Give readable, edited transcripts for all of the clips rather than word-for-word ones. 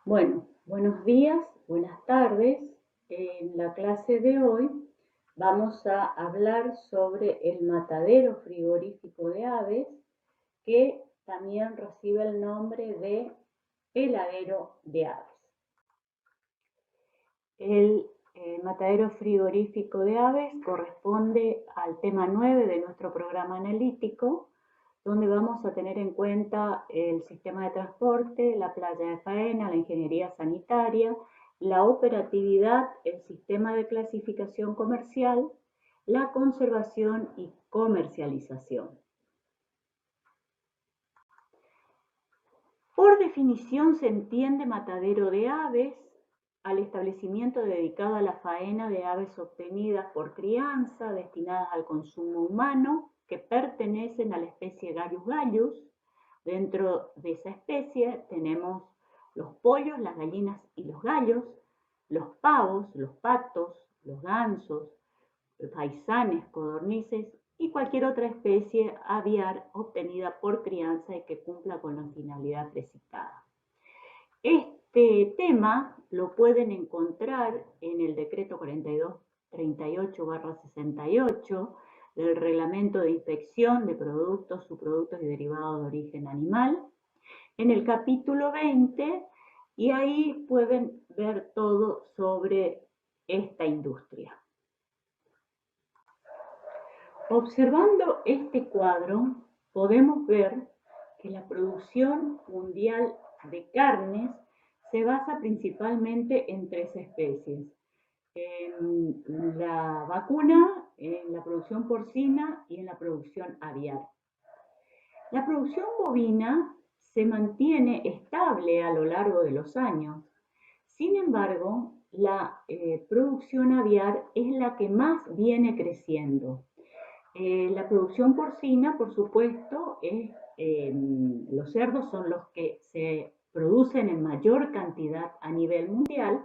Bueno, buenos días, buenas tardes. En la clase de hoy vamos a hablar sobre el matadero frigorífico de aves, que también recibe el nombre de peladero de aves. El matadero frigorífico de aves corresponde al tema 9 de nuestro programa analítico, donde vamos a tener en cuenta el sistema de transporte, la playa de faena, la ingeniería sanitaria, la operatividad, el sistema de clasificación comercial, la conservación y comercialización. Por definición se entiende matadero de aves al establecimiento dedicado a la faena de aves obtenidas por crianza, destinadas al consumo humano, que pertenecen a la especie Gallus gallus. Dentro de esa especie tenemos los pollos, las gallinas y los gallos, los pavos, los patos, los gansos, faisanes, codornices y cualquier otra especie aviar obtenida por crianza y que cumpla con la finalidad precitada. Este tema lo pueden encontrar en el decreto 4238/68 del Reglamento de Inspección de Productos, Subproductos y Derivados de Origen Animal, en el capítulo 20, y ahí pueden ver todo sobre esta industria. Observando este cuadro, podemos ver que la producción mundial de carnes se basa principalmente en tres especies: en la vacuna, en la producción porcina y en la producción aviar. La producción bovina se mantiene estable a lo largo de los años. Sin embargo, la producción aviar es la que más viene creciendo. La producción porcina, por supuesto, los cerdos son los que se producen en mayor cantidad a nivel mundial,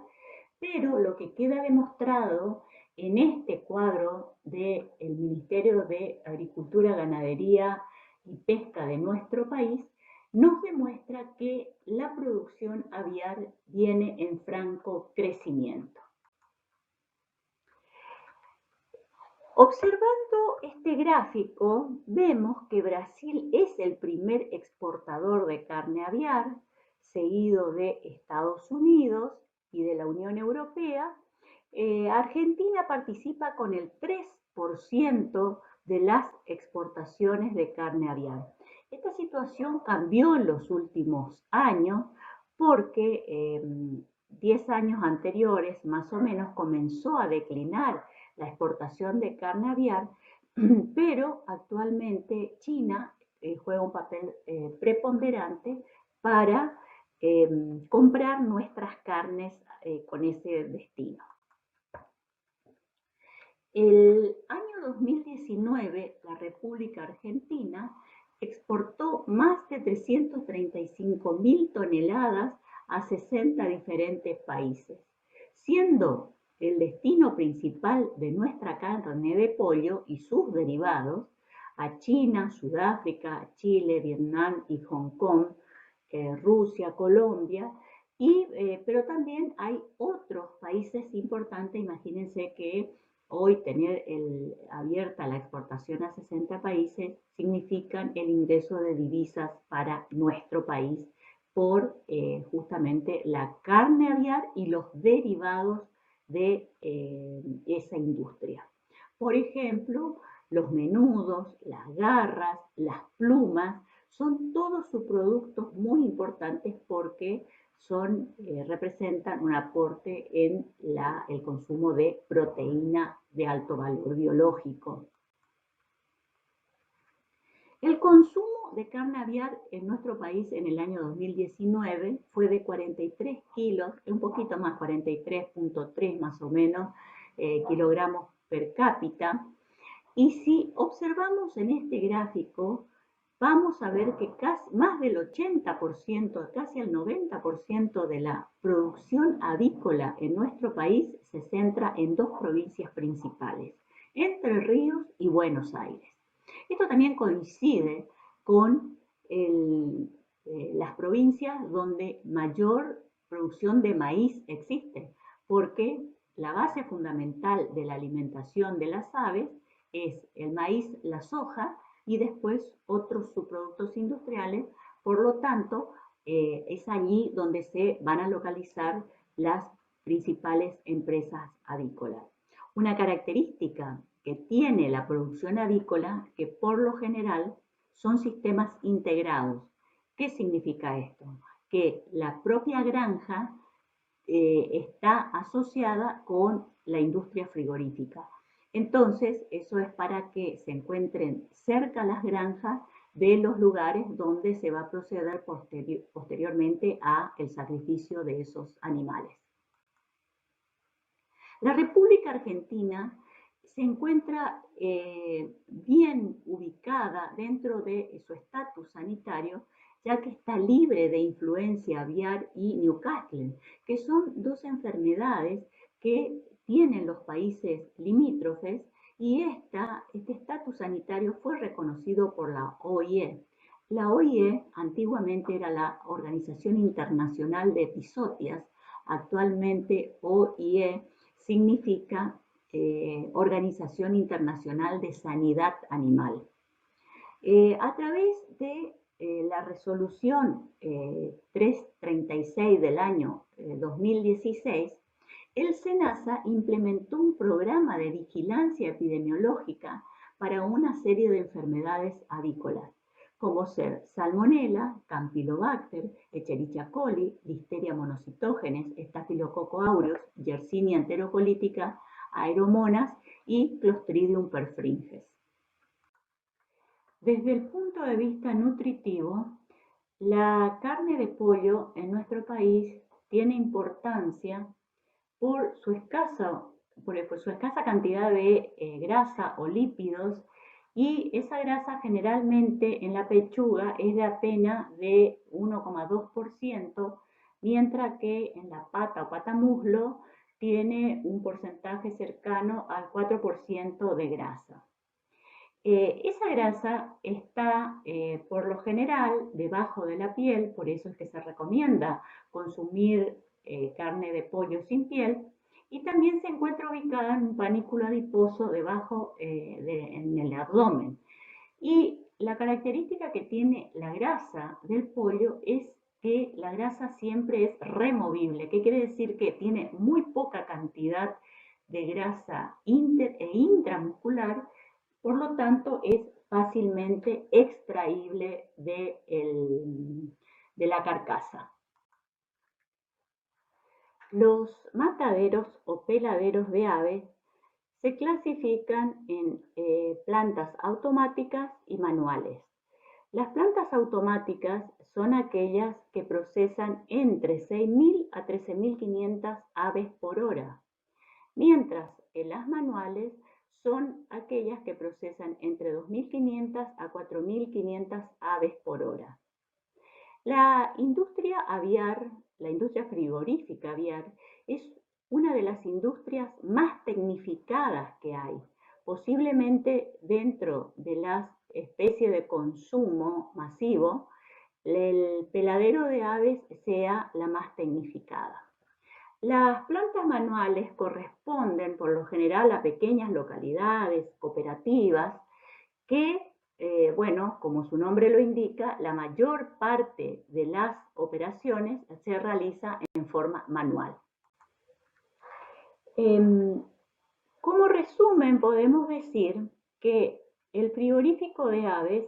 pero lo que queda demostrado en este cuadro del Ministerio de Agricultura, Ganadería y Pesca de nuestro país nos demuestra que la producción aviar viene en franco crecimiento. Observando este gráfico, vemos que Brasil es el primer exportador de carne aviar, seguido de Estados Unidos y de la Unión Europea. Argentina participa con el 3% de las exportaciones de carne aviar. Esta situación cambió en los últimos años porque 10 años anteriores, más o menos, comenzó a declinar la exportación de carne aviar, pero actualmente China juega un papel preponderante para comprar nuestras carnes con ese destino. El año 2019, la República Argentina exportó más de 335.000 toneladas a 60 diferentes países, siendo el destino principal de nuestra carne de pollo y sus derivados a China, Sudáfrica, Chile, Vietnam y Hong Kong, Rusia, Colombia, pero también hay otros países importantes. Imagínense que hoy tener abierta la exportación a 60 países significan el ingreso de divisas para nuestro país por justamente la carne aviar y los derivados de esa industria. Por ejemplo, los menudos, las garras, las plumas, son todos subproductos muy importantes porque representan un aporte en el consumo de proteína de alto valor biológico. El consumo de carne aviar en nuestro país en el año 2019 fue de 43 kilos, un poquito más, 43.3 más o menos kilogramos per cápita. Y si observamos en este gráfico, vamos a ver que más del 80%, casi el 90% de la producción avícola en nuestro país se centra en dos provincias principales: Entre Ríos y Buenos Aires. Esto también coincide con las provincias donde mayor producción de maíz existe, porque la base fundamental de la alimentación de las aves es el maíz, la soja y después otros subproductos industriales. Por lo tanto, es allí donde se van a localizar las principales empresas avícolas. Una característica que tiene la producción avícola, que por lo general son sistemas integrados. ¿Qué significa esto? Que la propia granja está asociada con la industria frigorífica. Entonces, eso es para que se encuentren cerca las granjas de los lugares donde se va a proceder posteriormente a el sacrificio de esos animales. La República Argentina se encuentra bien ubicada dentro de su estatus sanitario, ya que está libre de influencia aviar y Newcastle, que son dos enfermedades que tienen los países limítrofes, y este estatus sanitario fue reconocido por la OIE. La OIE antiguamente era la Organización Internacional de Episodias, actualmente OIE significa Organización Internacional de Sanidad Animal. A través de la resolución 336 del año 2016, el SENASA implementó un programa de vigilancia epidemiológica para una serie de enfermedades avícolas, como ser Salmonella, Campylobacter, Escherichia coli, Listeria monocytogenes, Staphylococcus aureus, Yersinia enterocolitica, Aeromonas y Clostridium perfringens. Desde el punto de vista nutritivo, la carne de pollo en nuestro país tiene importancia por su escasa cantidad de grasa o lípidos, y esa grasa generalmente en la pechuga es de apenas de 1,2%, mientras que en la pata o patamuslo tiene un porcentaje cercano al 4% de grasa. Esa grasa está por lo general debajo de la piel, por eso es que se recomienda consumir carne de pollo sin piel, y también se encuentra ubicada en un panículo adiposo debajo en el abdomen. Y la característica que tiene la grasa del pollo es que la grasa siempre es removible. ¿Qué quiere decir? Que tiene muy poca cantidad de grasa intramuscular, por lo tanto es fácilmente extraíble de la carcasa. Los mataderos o peladeros de aves se clasifican en plantas automáticas y manuales. Las plantas automáticas son aquellas que procesan entre 6.000 a 13.500 aves por hora, mientras que las manuales son aquellas que procesan entre 2.500 a 4.500 aves por hora. La industria aviar, la industria frigorífica aviar, es una de las industrias más tecnificadas que hay. Posiblemente dentro de las especies de consumo masivo, el peladero de aves sea la más tecnificada. Las plantas manuales corresponden por lo general a pequeñas localidades, cooperativas, que, bueno, como su nombre lo indica, la mayor parte de las operaciones se realiza en forma manual. Como resumen, podemos decir que el frigorífico de aves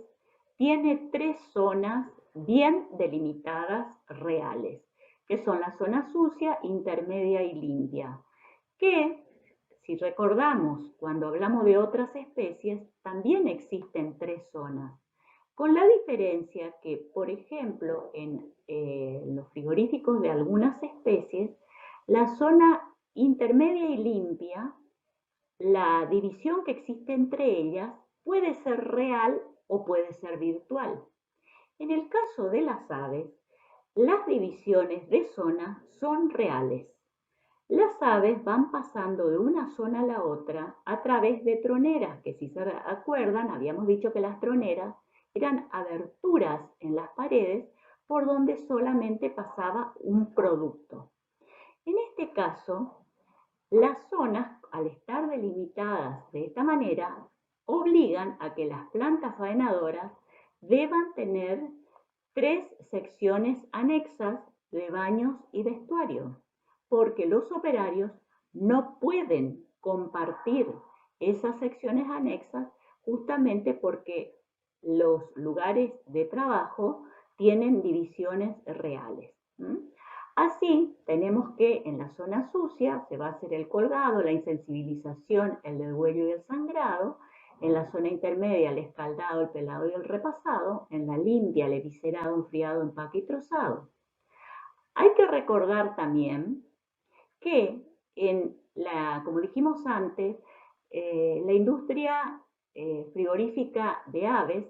tiene 3 zonas bien delimitadas reales, que son la zona sucia, intermedia y limpia, que, si recordamos, cuando hablamos de otras especies, también existen 3 zonas, con la diferencia que, por ejemplo, en los frigoríficos de algunas especies, la zona intermedia y limpia, la división que existe entre ellas puede ser real o puede ser virtual. En el caso de las aves, las divisiones de zona son reales. Las aves van pasando de una zona a la otra a través de troneras, que si se acuerdan, habíamos dicho que las troneras eran aberturas en las paredes por donde solamente pasaba un producto. En este caso, las zonas, al estar delimitadas de esta manera, obligan a que las plantas faenadoras deban tener 3 secciones anexas de baños y vestuario, porque los operarios no pueden compartir esas secciones anexas justamente porque los lugares de trabajo tienen divisiones reales. Así, tenemos que en la zona sucia se va a hacer el colgado, la insensibilización, el degüello y el sangrado. En la zona intermedia, el escaldado, el pelado y el repasado. En la limpia, el eviscerado, enfriado, empaque y trozado. Hay que recordar también que como dijimos antes, la industria frigorífica de aves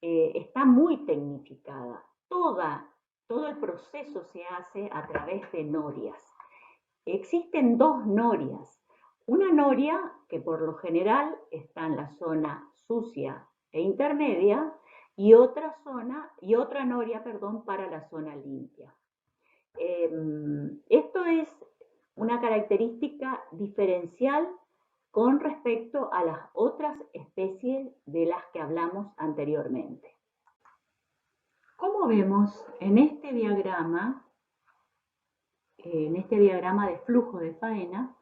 está muy tecnificada. Todo el proceso se hace a través de norias. Existen 2 norias. Una noria que por lo general está en la zona sucia e intermedia y otra noria, para la zona limpia. Esto es una característica diferencial con respecto a las otras especies de las que hablamos anteriormente. Como vemos en este diagrama de flujo de faena,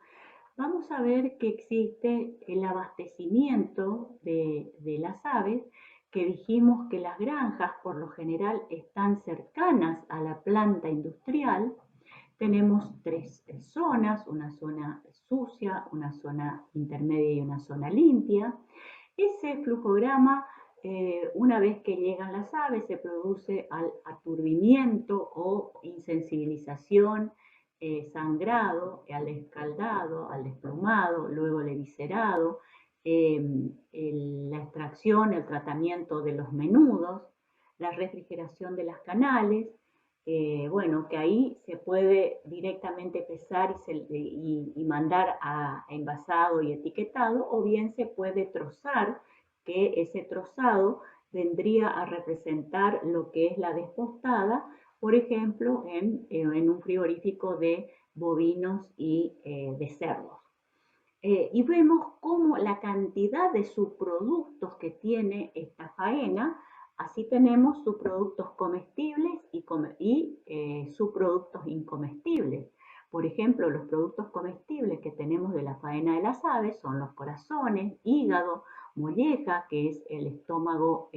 vamos a ver que existe el abastecimiento de las aves, que dijimos que las granjas por lo general están cercanas a la planta industrial. Tenemos 3 zonas, una zona sucia, una zona intermedia y una zona limpia. Ese flujograma, una vez que llegan las aves, se produce al aturdimiento o insensibilización, sangrado, al escaldado, al desplumado, luego el eviscerado, la extracción, el tratamiento de los menudos, la refrigeración de las canales, bueno, que ahí se puede directamente pesar y mandar a envasado y etiquetado, o bien se puede trozar, que ese trozado vendría a representar lo que es la despostada, por ejemplo, en un frigorífico de bovinos y de cerdos. Y vemos cómo la cantidad de subproductos que tiene esta faena. Así tenemos subproductos comestibles y subproductos incomestibles. Por ejemplo, los productos comestibles que tenemos de la faena de las aves son los corazones, hígado, molleja, que es el estómago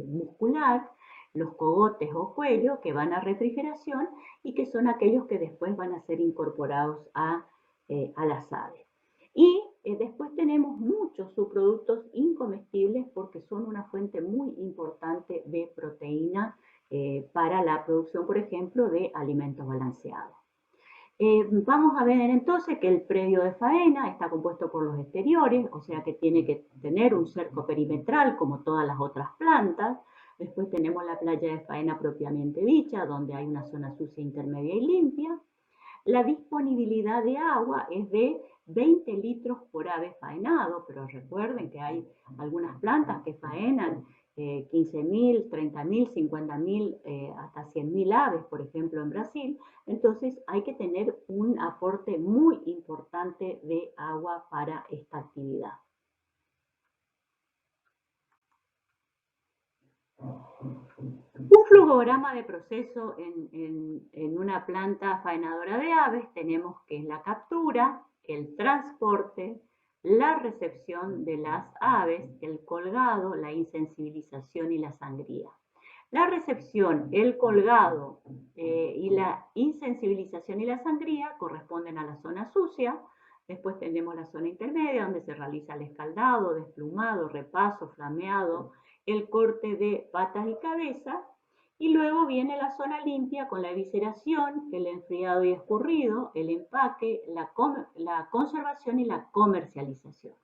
muscular, los cogotes o cuello, que van a refrigeración y que son aquellos que después van a ser incorporados a las aves. Y después tenemos muchos subproductos incomestibles porque son una fuente muy importante de proteína para la producción, por ejemplo, de alimentos balanceados. Vamos a ver entonces que el predio de faena está compuesto por los exteriores, o sea que tiene que tener un cerco perimetral como todas las otras plantas. Después tenemos la playa de faena propiamente dicha, donde hay una zona sucia, intermedia y limpia. La disponibilidad de agua es de 20 litros por ave faenado, pero recuerden que hay algunas plantas que faenan 15.000, 30.000, 50.000, hasta 100.000 aves, por ejemplo, en Brasil. Entonces hay que tener un aporte muy importante de agua para esta actividad. Un flujograma de proceso en una planta faenadora de aves tenemos que es la captura, el transporte, la recepción de las aves, el colgado, la insensibilización y la sangría. La recepción, el colgado y la insensibilización y la sangría corresponden a la zona sucia. Después tenemos la zona intermedia, donde se realiza el escaldado, desplumado, repaso, flameado, el corte de patas y cabeza. Y luego viene la zona limpia con la evisceración, el enfriado y escurrido, el empaque, la conservación y la comercialización.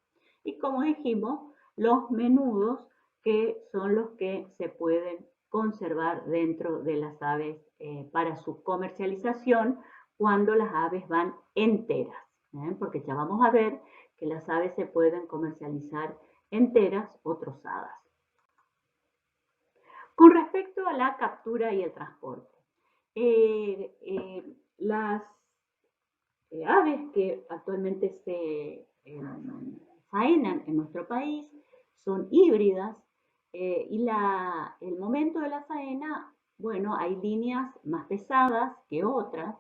Y como dijimos, los menudos, que son los que se pueden conservar dentro de las aves para su comercialización cuando las aves van enteras, porque ya vamos a ver que las aves se pueden comercializar enteras o trozadas. Con respecto a la captura y el transporte, las aves que actualmente se faenan en nuestro país son híbridas y el momento de la faena, bueno, hay líneas más pesadas que otras,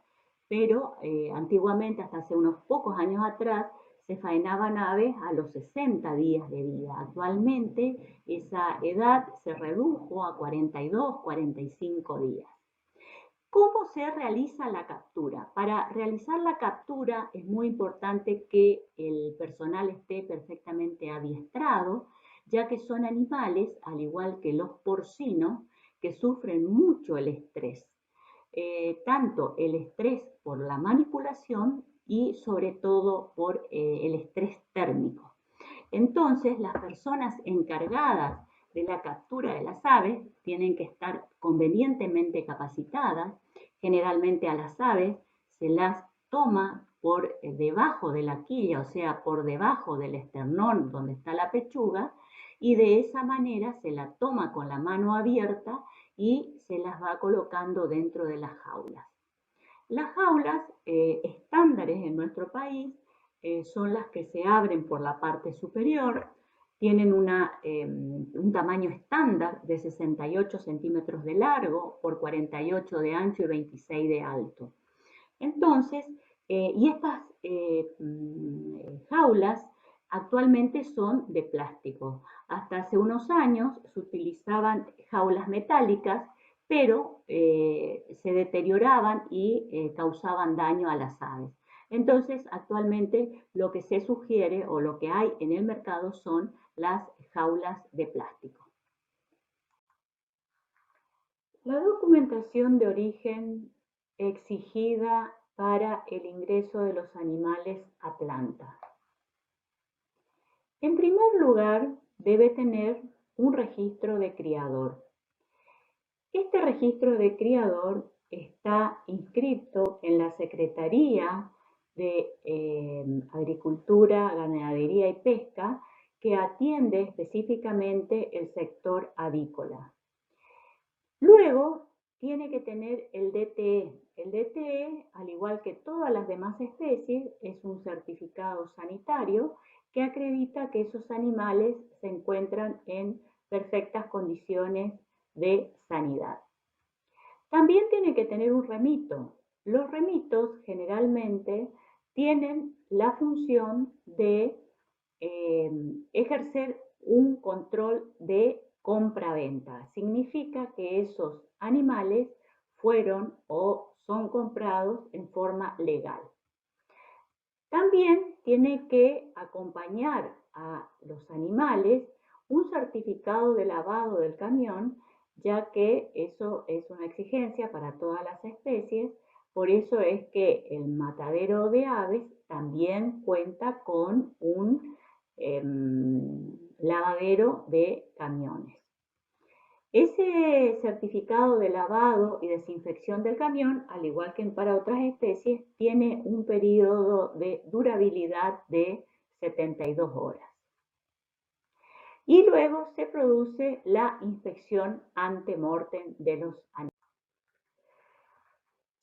pero antiguamente, hasta hace unos pocos años atrás, se faenaban aves a los 60 días de vida. Actualmente esa edad se redujo a 42, 45 días. ¿Cómo se realiza la captura? Para realizar la captura es muy importante que el personal esté perfectamente adiestrado, ya que son animales, al igual que los porcinos, que sufren mucho el estrés. Tanto el estrés por la manipulación y sobre todo por el estrés térmico. Entonces, las personas encargadas de la captura de las aves tienen que estar convenientemente capacitadas. Generalmente a las aves se las toma por debajo de la quilla, o sea, por debajo del esternón donde está la pechuga, y de esa manera se la toma con la mano abierta y se las va colocando dentro de las jaulas. Las jaulas estándares en nuestro país son las que se abren por la parte superior, tienen un tamaño estándar de 68 centímetros de largo por 48 de ancho y 26 de alto. Entonces, y estas jaulas actualmente son de plástico. Hasta hace unos años se utilizaban jaulas metálicas, pero se deterioraban y causaban daño a las aves. Entonces, actualmente lo que se sugiere o lo que hay en el mercado son las jaulas de plástico. La documentación de origen exigida para el ingreso de los animales a planta. En primer lugar, debe tener un registro de criador. Este registro de criador está inscrito en la Secretaría de Agricultura, Ganadería y Pesca, que atiende específicamente el sector avícola. Luego, tiene que tener el DTE. El DTE, al igual que todas las demás especies, es un certificado sanitario que acredita que esos animales se encuentran en perfectas condiciones de sanidad. También tiene que tener un remito. Los remitos generalmente tienen la función de ejercer un control de compra-venta. Significa que esos animales fueron o son comprados en forma legal. También tiene que acompañar a los animales un certificado de lavado del camión, ya que eso es una exigencia para todas las especies. Por eso es que el matadero de aves también cuenta con un lavadero de camiones. Ese certificado de lavado y desinfección del camión, al igual que para otras especies, tiene un periodo de durabilidad de 72 horas. Y luego se produce la inspección ante mortem de los animales.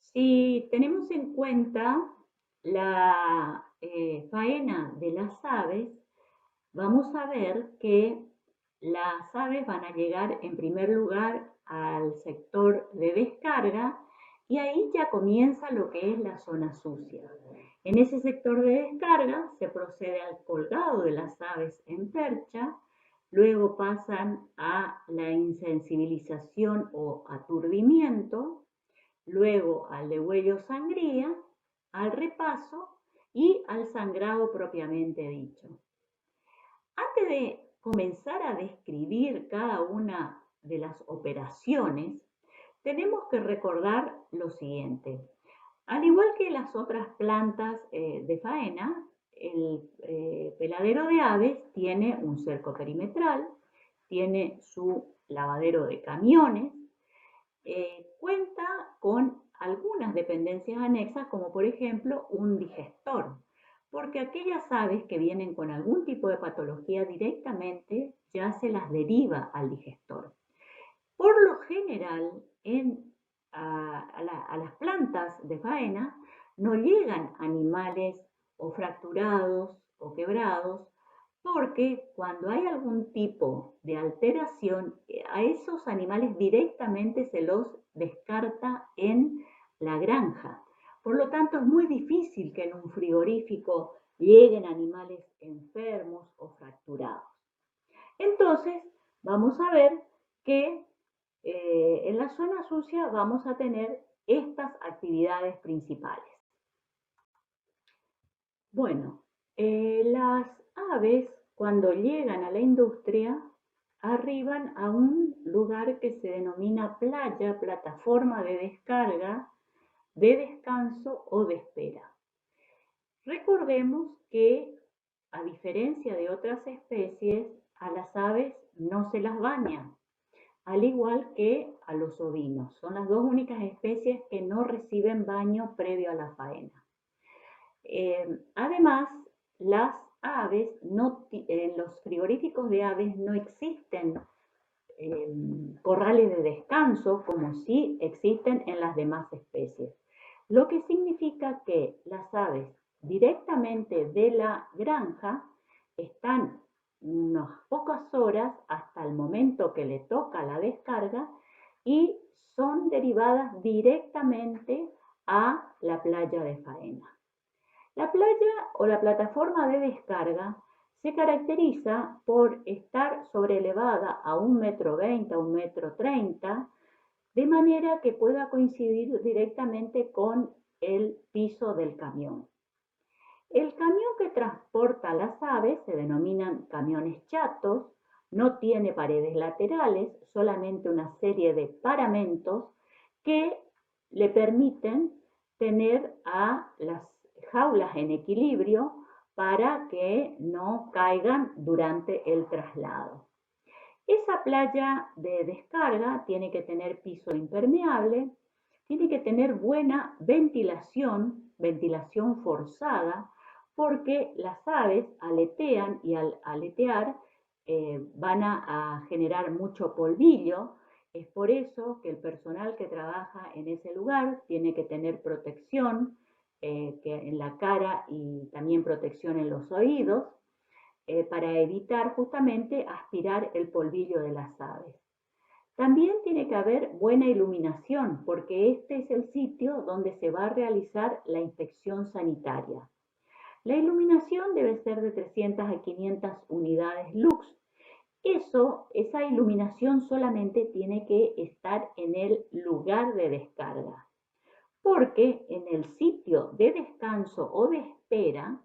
Si tenemos en cuenta la faena de las aves, vamos a ver que las aves van a llegar en primer lugar al sector de descarga y ahí ya comienza lo que es la zona sucia. En ese sector de descarga se procede al colgado de las aves en percha, luego pasan a la insensibilización o aturdimiento, luego al degüello sangría, al repaso y al sangrado propiamente dicho. Antes de comenzar a describir cada una de las operaciones, tenemos que recordar lo siguiente. Al igual que las otras plantas de faena, el peladero de aves tiene un cerco perimetral, tiene su lavadero de camiones, cuenta con algunas dependencias anexas, como por ejemplo un digestor, porque aquellas aves que vienen con algún tipo de patología directamente ya se las deriva al digestor. Por lo general, a las plantas de faena no llegan animales o fracturados o quebrados, porque cuando hay algún tipo de alteración, a esos animales directamente se los descarta en la granja. Por lo tanto, es muy difícil que en un frigorífico lleguen animales enfermos o fracturados. Entonces, vamos a ver que en la zona sucia vamos a tener estas actividades principales. Bueno, las aves cuando llegan a la industria arriban a un lugar que se denomina playa, plataforma de descarga, de descanso o de espera. Recordemos que, a diferencia de otras especies, a las aves no se las baña, al igual que a los ovinos. Son las dos únicas especies que no reciben baño previo a la faena. Además, las aves, en los frigoríficos de aves no existen corrales de descanso como sí existen en las demás especies, lo que significa que las aves directamente de la granja están unas pocas horas hasta el momento que le toca la descarga y son derivadas directamente a la playa de faena. La playa o la plataforma de descarga se caracteriza por estar sobrelevada a 1,20 m, a 1,30 m, de manera que pueda coincidir directamente con el piso del camión. El camión que transporta las aves se denominan camiones chatos, no tiene paredes laterales, solamente una serie de paramentos que le permiten tener a las jaulas en equilibrio para que no caigan durante el traslado. Esa playa de descarga tiene que tener piso impermeable, tiene que tener buena ventilación, ventilación forzada, porque las aves aletean y al aletear van a generar mucho polvillo. Es por eso que el personal que trabaja en ese lugar tiene que tener protección en la cara y también protección en los oídos para evitar justamente aspirar el polvillo de las aves. También tiene que haber buena iluminación porque este es el sitio donde se va a realizar la inspección sanitaria. La iluminación debe ser de 300 a 500 unidades lux. Esa iluminación solamente tiene que estar en el lugar de descarga, porque en el sitio de descanso o de espera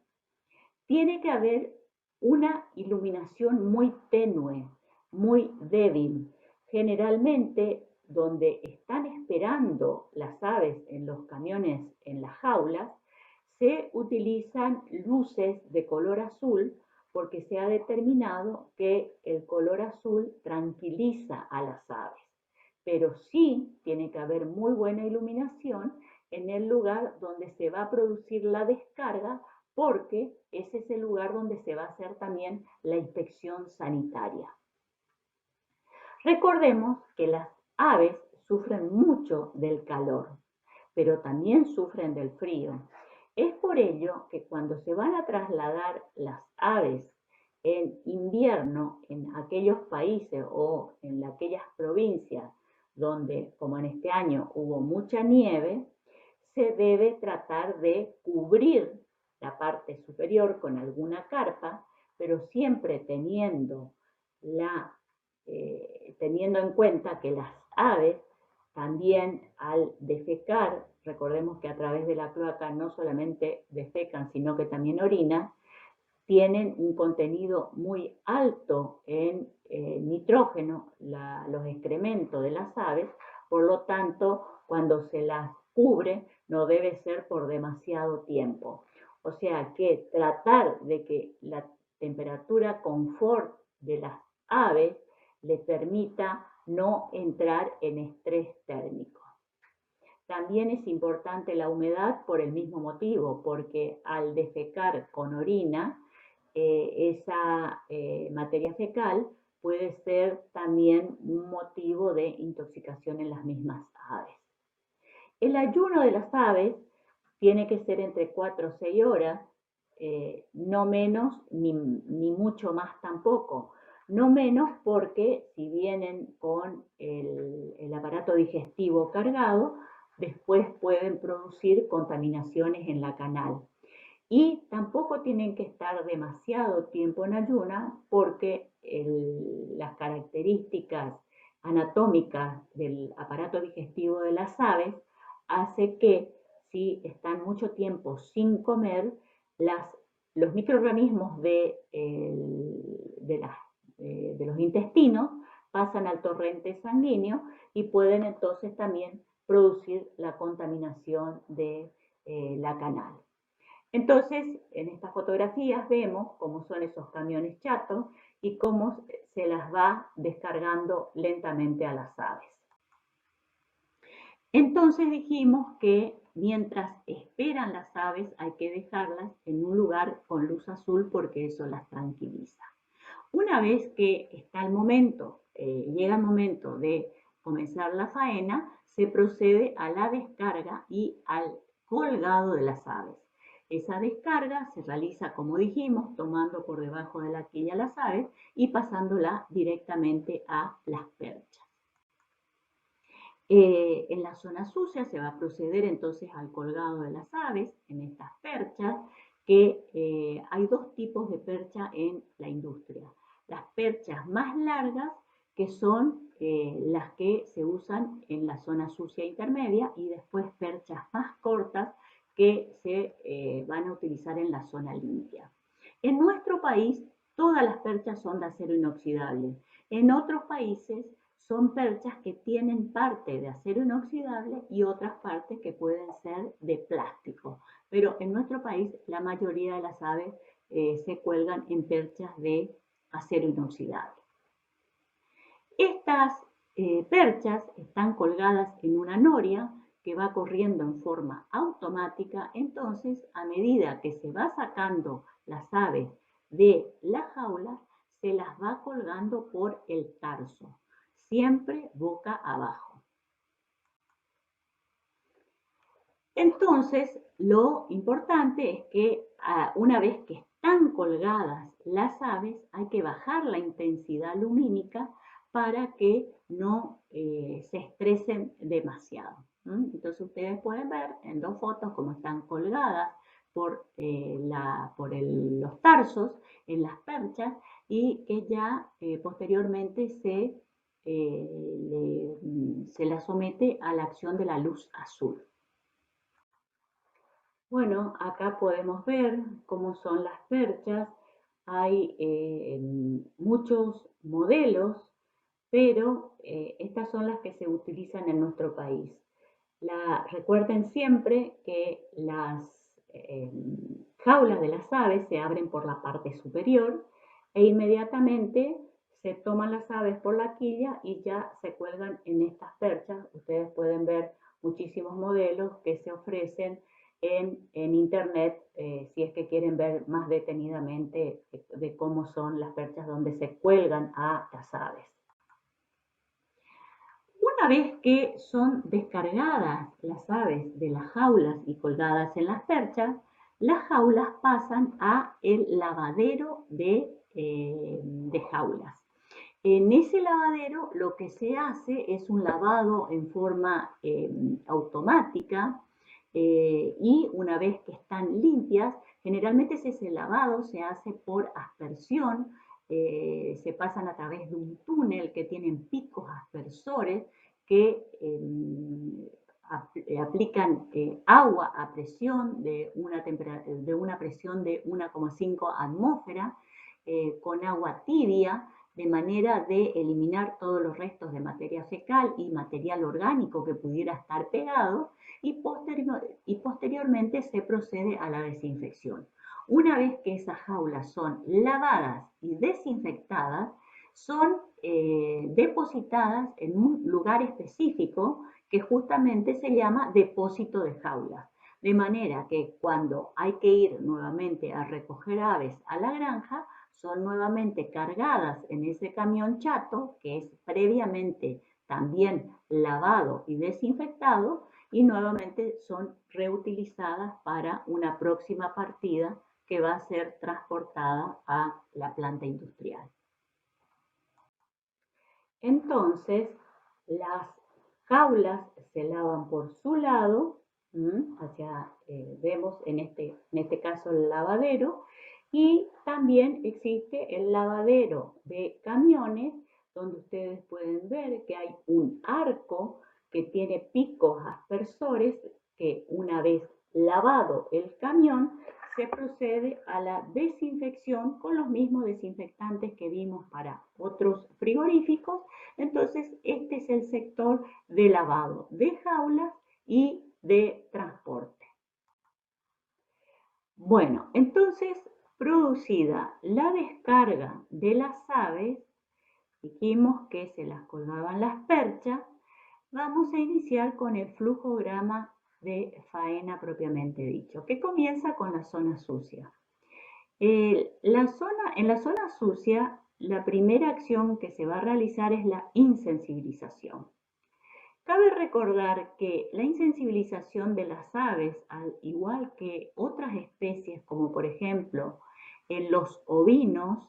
tiene que haber una iluminación muy tenue, muy débil. Generalmente, donde están esperando las aves en los camiones, en las jaulas, se utilizan luces de color azul porque se ha determinado que el color azul tranquiliza a las aves. Pero sí tiene que haber muy buena iluminación en el lugar donde se va a producir la descarga porque ese es el lugar donde se va a hacer también la inspección sanitaria. Recordemos que las aves sufren mucho del calor, pero también sufren del frío. Es por ello que cuando se van a trasladar las aves en invierno en aquellos países o en aquellas provincias donde, como en este año, hubo mucha nieve, se debe tratar de cubrir la parte superior con alguna carpa, pero siempre teniendo en cuenta que las aves también al defecar, recordemos que a través de la cloaca no solamente defecan, sino que también orinan, tienen un contenido muy alto en nitrógeno, los excrementos de las aves, por lo tanto, cuando se las cubre, no debe ser por demasiado tiempo. O sea que tratar de que la temperatura confort de las aves les permita no entrar en estrés térmico. También es importante la humedad por el mismo motivo, porque al defecar con orina, esa materia fecal puede ser también un motivo de intoxicación en las mismas aves. El ayuno de las aves tiene que ser entre 4 o 6 horas, no menos ni mucho más tampoco. No menos porque si vienen con el aparato digestivo cargado, después pueden producir contaminaciones en la canal. Y tampoco tienen que estar demasiado tiempo en ayuna porque las características anatómicas del aparato digestivo de las aves hace que si están mucho tiempo sin comer, los microorganismos de los intestinos pasan al torrente sanguíneo y pueden entonces también producir la contaminación de la canal. Entonces, en estas fotografías vemos cómo son esos camiones chatos y cómo se las va descargando lentamente a las aves. Entonces dijimos que mientras esperan las aves hay que dejarlas en un lugar con luz azul porque eso las tranquiliza. Una vez que está el momento, llega el momento de comenzar la faena, se procede a la descarga y al colgado de las aves. Esa descarga se realiza, como dijimos, tomando por debajo de la quilla las aves y pasándola directamente a las perchas. En la zona sucia se va a proceder entonces al colgado de las aves en estas perchas, que hay dos tipos de percha en la industria. Las perchas más largas, que son las que se usan en la zona sucia intermedia, y después perchas más cortas que se van a utilizar en la zona limpia. En nuestro país todas las perchas son de acero inoxidable. En otros países son perchas que tienen parte de acero inoxidable y otras partes que pueden ser de plástico. Pero en nuestro país la mayoría de las aves se cuelgan en perchas de acero inoxidable. Estas perchas están colgadas en una noria que va corriendo en forma automática. Entonces, a medida que se va sacando las aves de la jaula, se las va colgando por el tarso, siempre boca abajo. Entonces, lo importante es que una vez que están colgadas las aves, hay que bajar la intensidad lumínica para que no se estresen demasiado. Entonces ustedes pueden ver en dos fotos cómo están colgadas por los tarsos en las perchas y que ya posteriormente se la somete a la acción de la luz azul. Bueno, acá podemos ver cómo son las perchas. Hay muchos modelos, pero estas son las que se utilizan en nuestro país. Recuerden siempre que las jaulas de las aves se abren por la parte superior e inmediatamente se toman las aves por la quilla y ya se cuelgan en estas perchas. Ustedes pueden ver muchísimos modelos que se ofrecen en internet, si es que quieren ver más detenidamente de cómo son las perchas donde se cuelgan a las aves. Una vez que son descargadas las aves de las jaulas y colgadas en las perchas, las jaulas pasan a el lavadero de jaulas. En ese lavadero lo que se hace es un lavado en forma automática, y una vez que están limpias, generalmente ese lavado se hace por aspersión, se pasan a través de un túnel que tienen picos aspersores que aplican agua a presión de una presión de 1,5 atmósferas con agua tibia, de manera de eliminar todos los restos de materia fecal y material orgánico que pudiera estar pegado, y posteriormente se procede a la desinfección. Una vez que esas jaulas son lavadas y desinfectadas, son depositadas en un lugar específico que justamente se llama depósito de jaulas. De manera que cuando hay que ir nuevamente a recoger aves a la granja, son nuevamente cargadas en ese camión chato, que es previamente también lavado y desinfectado, y nuevamente son reutilizadas para una próxima partida que va a ser transportada a la planta industrial. Entonces, las jaulas se lavan por su lado, vemos en este caso el lavadero, y también existe el lavadero de camiones, donde ustedes pueden ver que hay un arco que tiene picos aspersores que una vez lavado el camión se procede a la desinfección con los mismos desinfectantes que vimos para otros frigoríficos. Entonces, este es el sector de lavado de jaulas y de transporte. Bueno, entonces, producida la descarga de las aves, dijimos que se las colgaban las perchas, vamos a iniciar con el flujograma de faena propiamente dicho, que comienza con la zona sucia. En la zona sucia, la primera acción que se va a realizar es la insensibilización. Cabe recordar que la insensibilización de las aves, al igual que otras especies, como por ejemplo en los ovinos,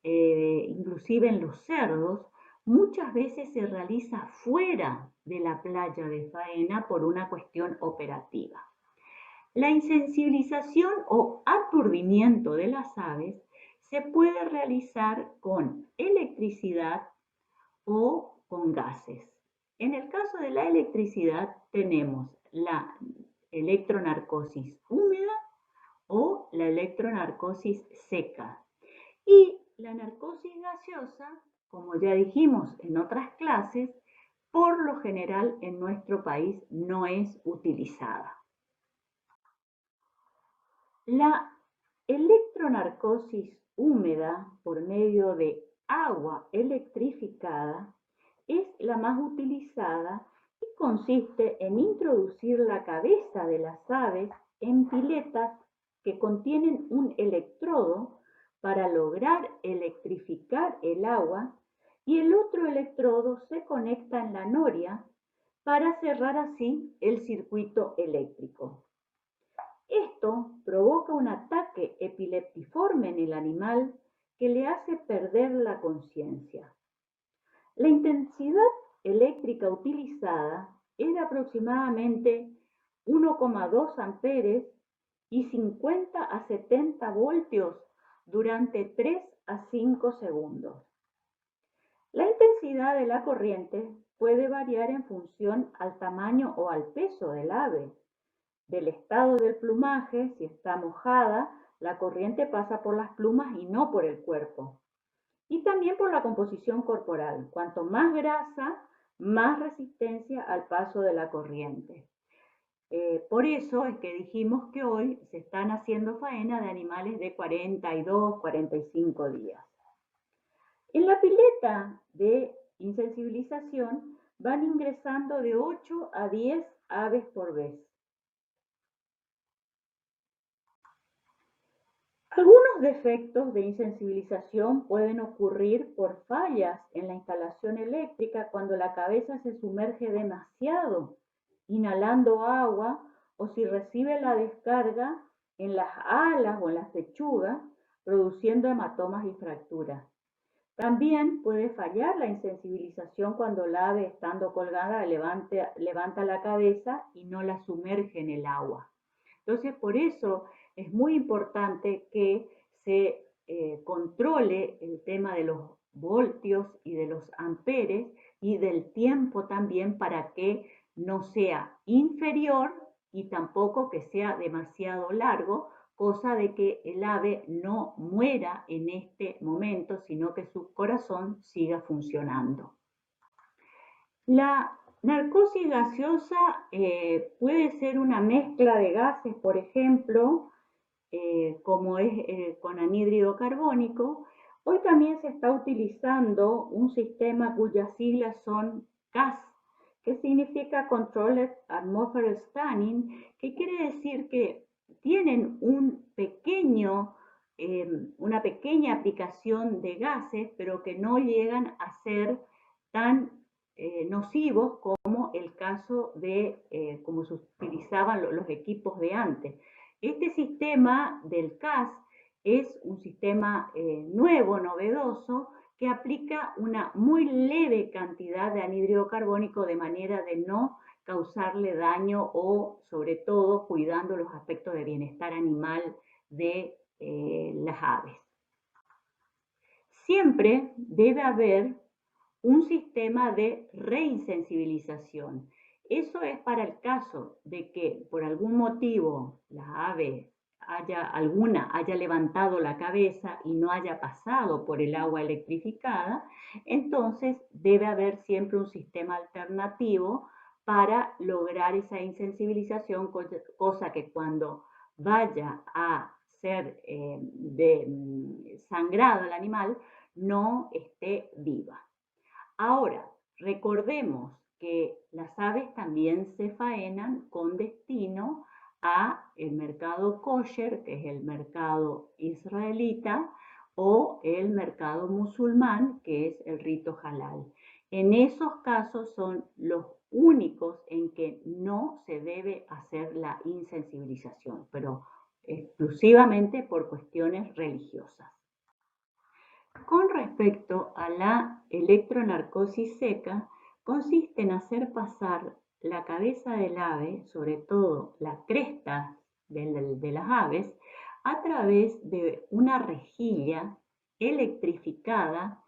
inclusive en los cerdos, muchas veces se realiza fuera de la playa de faena por una cuestión operativa. La insensibilización o aturdimiento de las aves se puede realizar con electricidad o con gases. En el caso de la electricidad tenemos la electronarcosis húmeda o la electronarcosis seca. Y la narcosis gaseosa, como ya dijimos en otras clases, por lo general en nuestro país no es utilizada. La electronarcosis húmeda por medio de agua electrificada es la más utilizada y consiste en introducir la cabeza de las aves en piletas que contienen un electrodo para lograr electrificar el agua, y el otro electrodo se conecta en la noria para cerrar así el circuito eléctrico. Esto provoca un ataque epileptiforme en el animal que le hace perder la conciencia. La intensidad eléctrica utilizada es de aproximadamente 1,2 amperes y 50 a 70 voltios durante 3 a 5 segundos. La intensidad de la corriente puede variar en función al tamaño o al peso del ave. Del estado del plumaje, si está mojada, la corriente pasa por las plumas y no por el cuerpo. Y también por la composición corporal. Cuanto más grasa, más resistencia al paso de la corriente. Por eso es que dijimos que hoy se están haciendo faena de animales de 42, 45 días. En la pileta de insensibilización van ingresando de 8 a 10 aves por vez. Algunos defectos de insensibilización pueden ocurrir por fallas en la instalación eléctrica cuando la cabeza se sumerge demasiado, inhalando agua, o si recibe la descarga en las alas o en las pechugas, produciendo hematomas y fracturas. También puede fallar la insensibilización cuando el ave, estando colgada, levanta la cabeza y no la sumerge en el agua. Entonces, por eso es muy importante que se controle el tema de los voltios y de los amperes y del tiempo también, para que no sea inferior y tampoco que sea demasiado largo, cosa de que el ave no muera en este momento, sino que su corazón siga funcionando. La narcosis gaseosa puede ser una mezcla de gases, por ejemplo, como es con anhídrido carbónico. Hoy también se está utilizando un sistema cuyas siglas son CAS, que significa Controlled Atmospheric Stunning, que quiere decir que tienen un pequeño una pequeña aplicación de gases, pero que no llegan a ser tan nocivos como el caso de cómo se utilizaban los equipos de antes. Este sistema del CAS es un sistema nuevo, novedoso, que aplica una muy leve cantidad de anhídrido carbónico de manera de no causarle daño o, sobre todo, cuidando los aspectos de bienestar animal de las aves. Siempre debe haber un sistema de reinsensibilización. Eso es para el caso de que por algún motivo la ave haya levantado la cabeza y no haya pasado por el agua electrificada, entonces debe haber siempre un sistema alternativo para lograr esa insensibilización, cosa que cuando vaya a ser sangrado el animal no esté viva. Ahora, recordemos que las aves también se faenan con destino a el mercado kosher, que es el mercado israelita, o el mercado musulmán, que es el rito halal. En esos casos son los únicos en que no se debe hacer la insensibilización, pero exclusivamente por cuestiones religiosas. Con respecto a la electronarcosis seca, consiste en hacer pasar la cabeza del ave, sobre todo la cresta de las aves, a través de una rejilla electrificada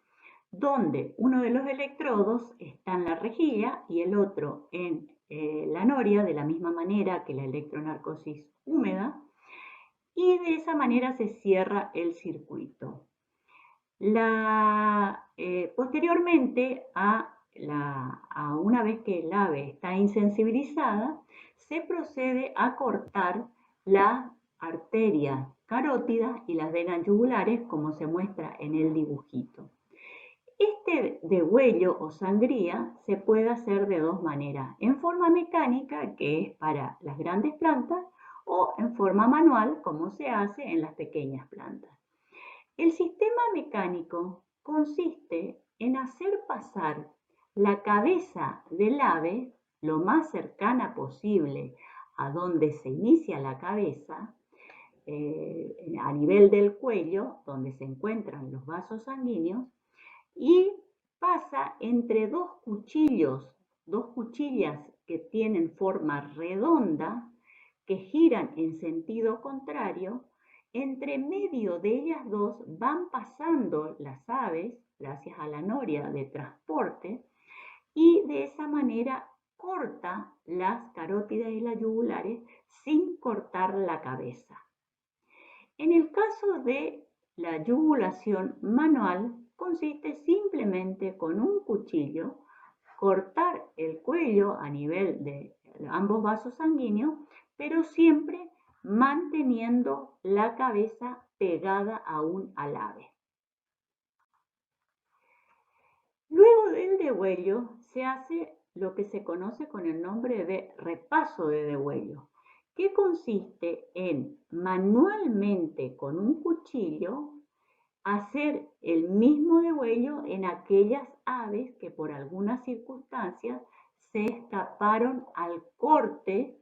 donde uno de los electrodos está en la rejilla y el otro en la noria, de la misma manera que la electronarcosis húmeda, y de esa manera se cierra el circuito. Posteriormente a una vez que el ave está insensibilizada, se procede a cortar las arterias carótidas y las venas yugulares, como se muestra en el dibujito. Este degüello o sangría se puede hacer de dos maneras: en forma mecánica, que es para las grandes plantas, o en forma manual, como se hace en las pequeñas plantas. El sistema mecánico consiste en hacer pasar la cabeza del ave lo más cercana posible a donde se inicia la cabeza, a nivel del cuello, donde se encuentran los vasos sanguíneos, y pasa entre dos cuchillas que tienen forma redonda, que giran en sentido contrario. Entre medio de ellas dos van pasando las aves, gracias a la noria de transporte, y de esa manera corta las carótidas y las yugulares sin cortar la cabeza. En el caso de la yugulación manual, consiste simplemente con un cuchillo cortar el cuello a nivel de ambos vasos sanguíneos, pero siempre manteniendo la cabeza pegada aún al ave. Luego del degüello se hace lo que se conoce con el nombre de repaso de degüello, que consiste en manualmente con un cuchillo hacer el mismo degüello en aquellas aves que por algunas circunstancias se escaparon al corte,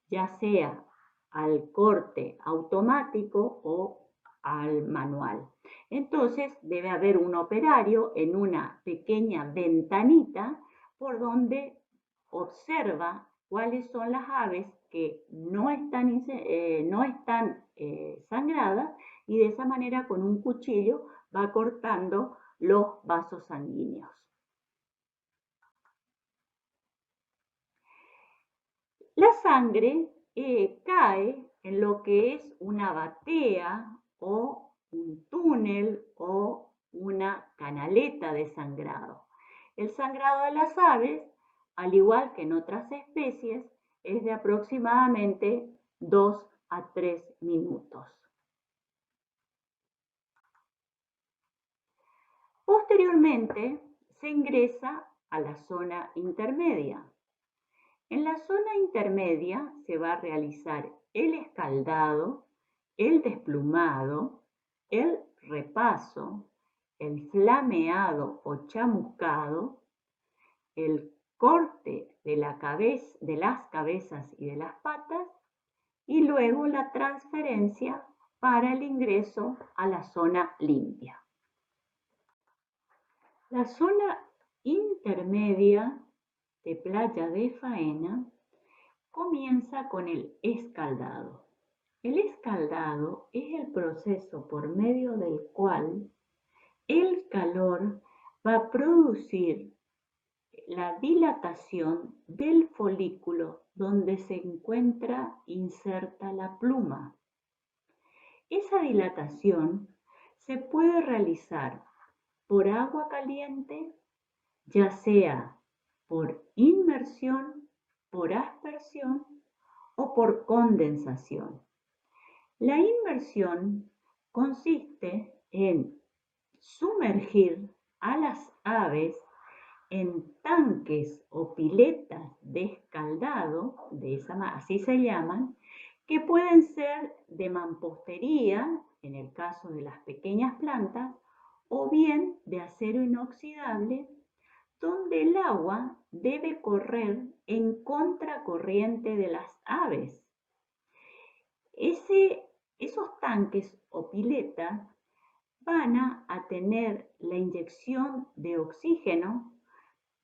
ya sea al corte automático o al manual. Entonces debe haber un operario en una pequeña ventanita por donde observa cuáles son las aves que no están sangradas, y de esa manera con un cuchillo va cortando los vasos sanguíneos. La sangre cae en lo que es una batea o un túnel o una canaleta de sangrado. El sangrado de las aves, al igual que en otras especies, es de aproximadamente 2 a 3 minutos. Posteriormente se ingresa a la zona intermedia. En la zona intermedia se va a realizar el escaldado, el desplumado, el repaso, el flameado o chamuscado, el corte de las cabezas y de las patas, y luego la transferencia para el ingreso a la zona limpia. La zona intermedia de Playa de Faena comienza con el escaldado. El escaldado es el proceso por medio del cual el calor va a producir la dilatación del folículo donde se encuentra inserta la pluma. Esa dilatación se puede realizar por agua caliente, ya sea por inmersión, por aspersión o por condensación. La inmersión consiste en sumergir a las aves en tanques o piletas de escaldado, así se llaman, que pueden ser de mampostería, en el caso de las pequeñas plantas, o bien de acero inoxidable, donde el agua debe correr en contracorriente de las aves. Esos tanques o piletas van a tener la inyección de oxígeno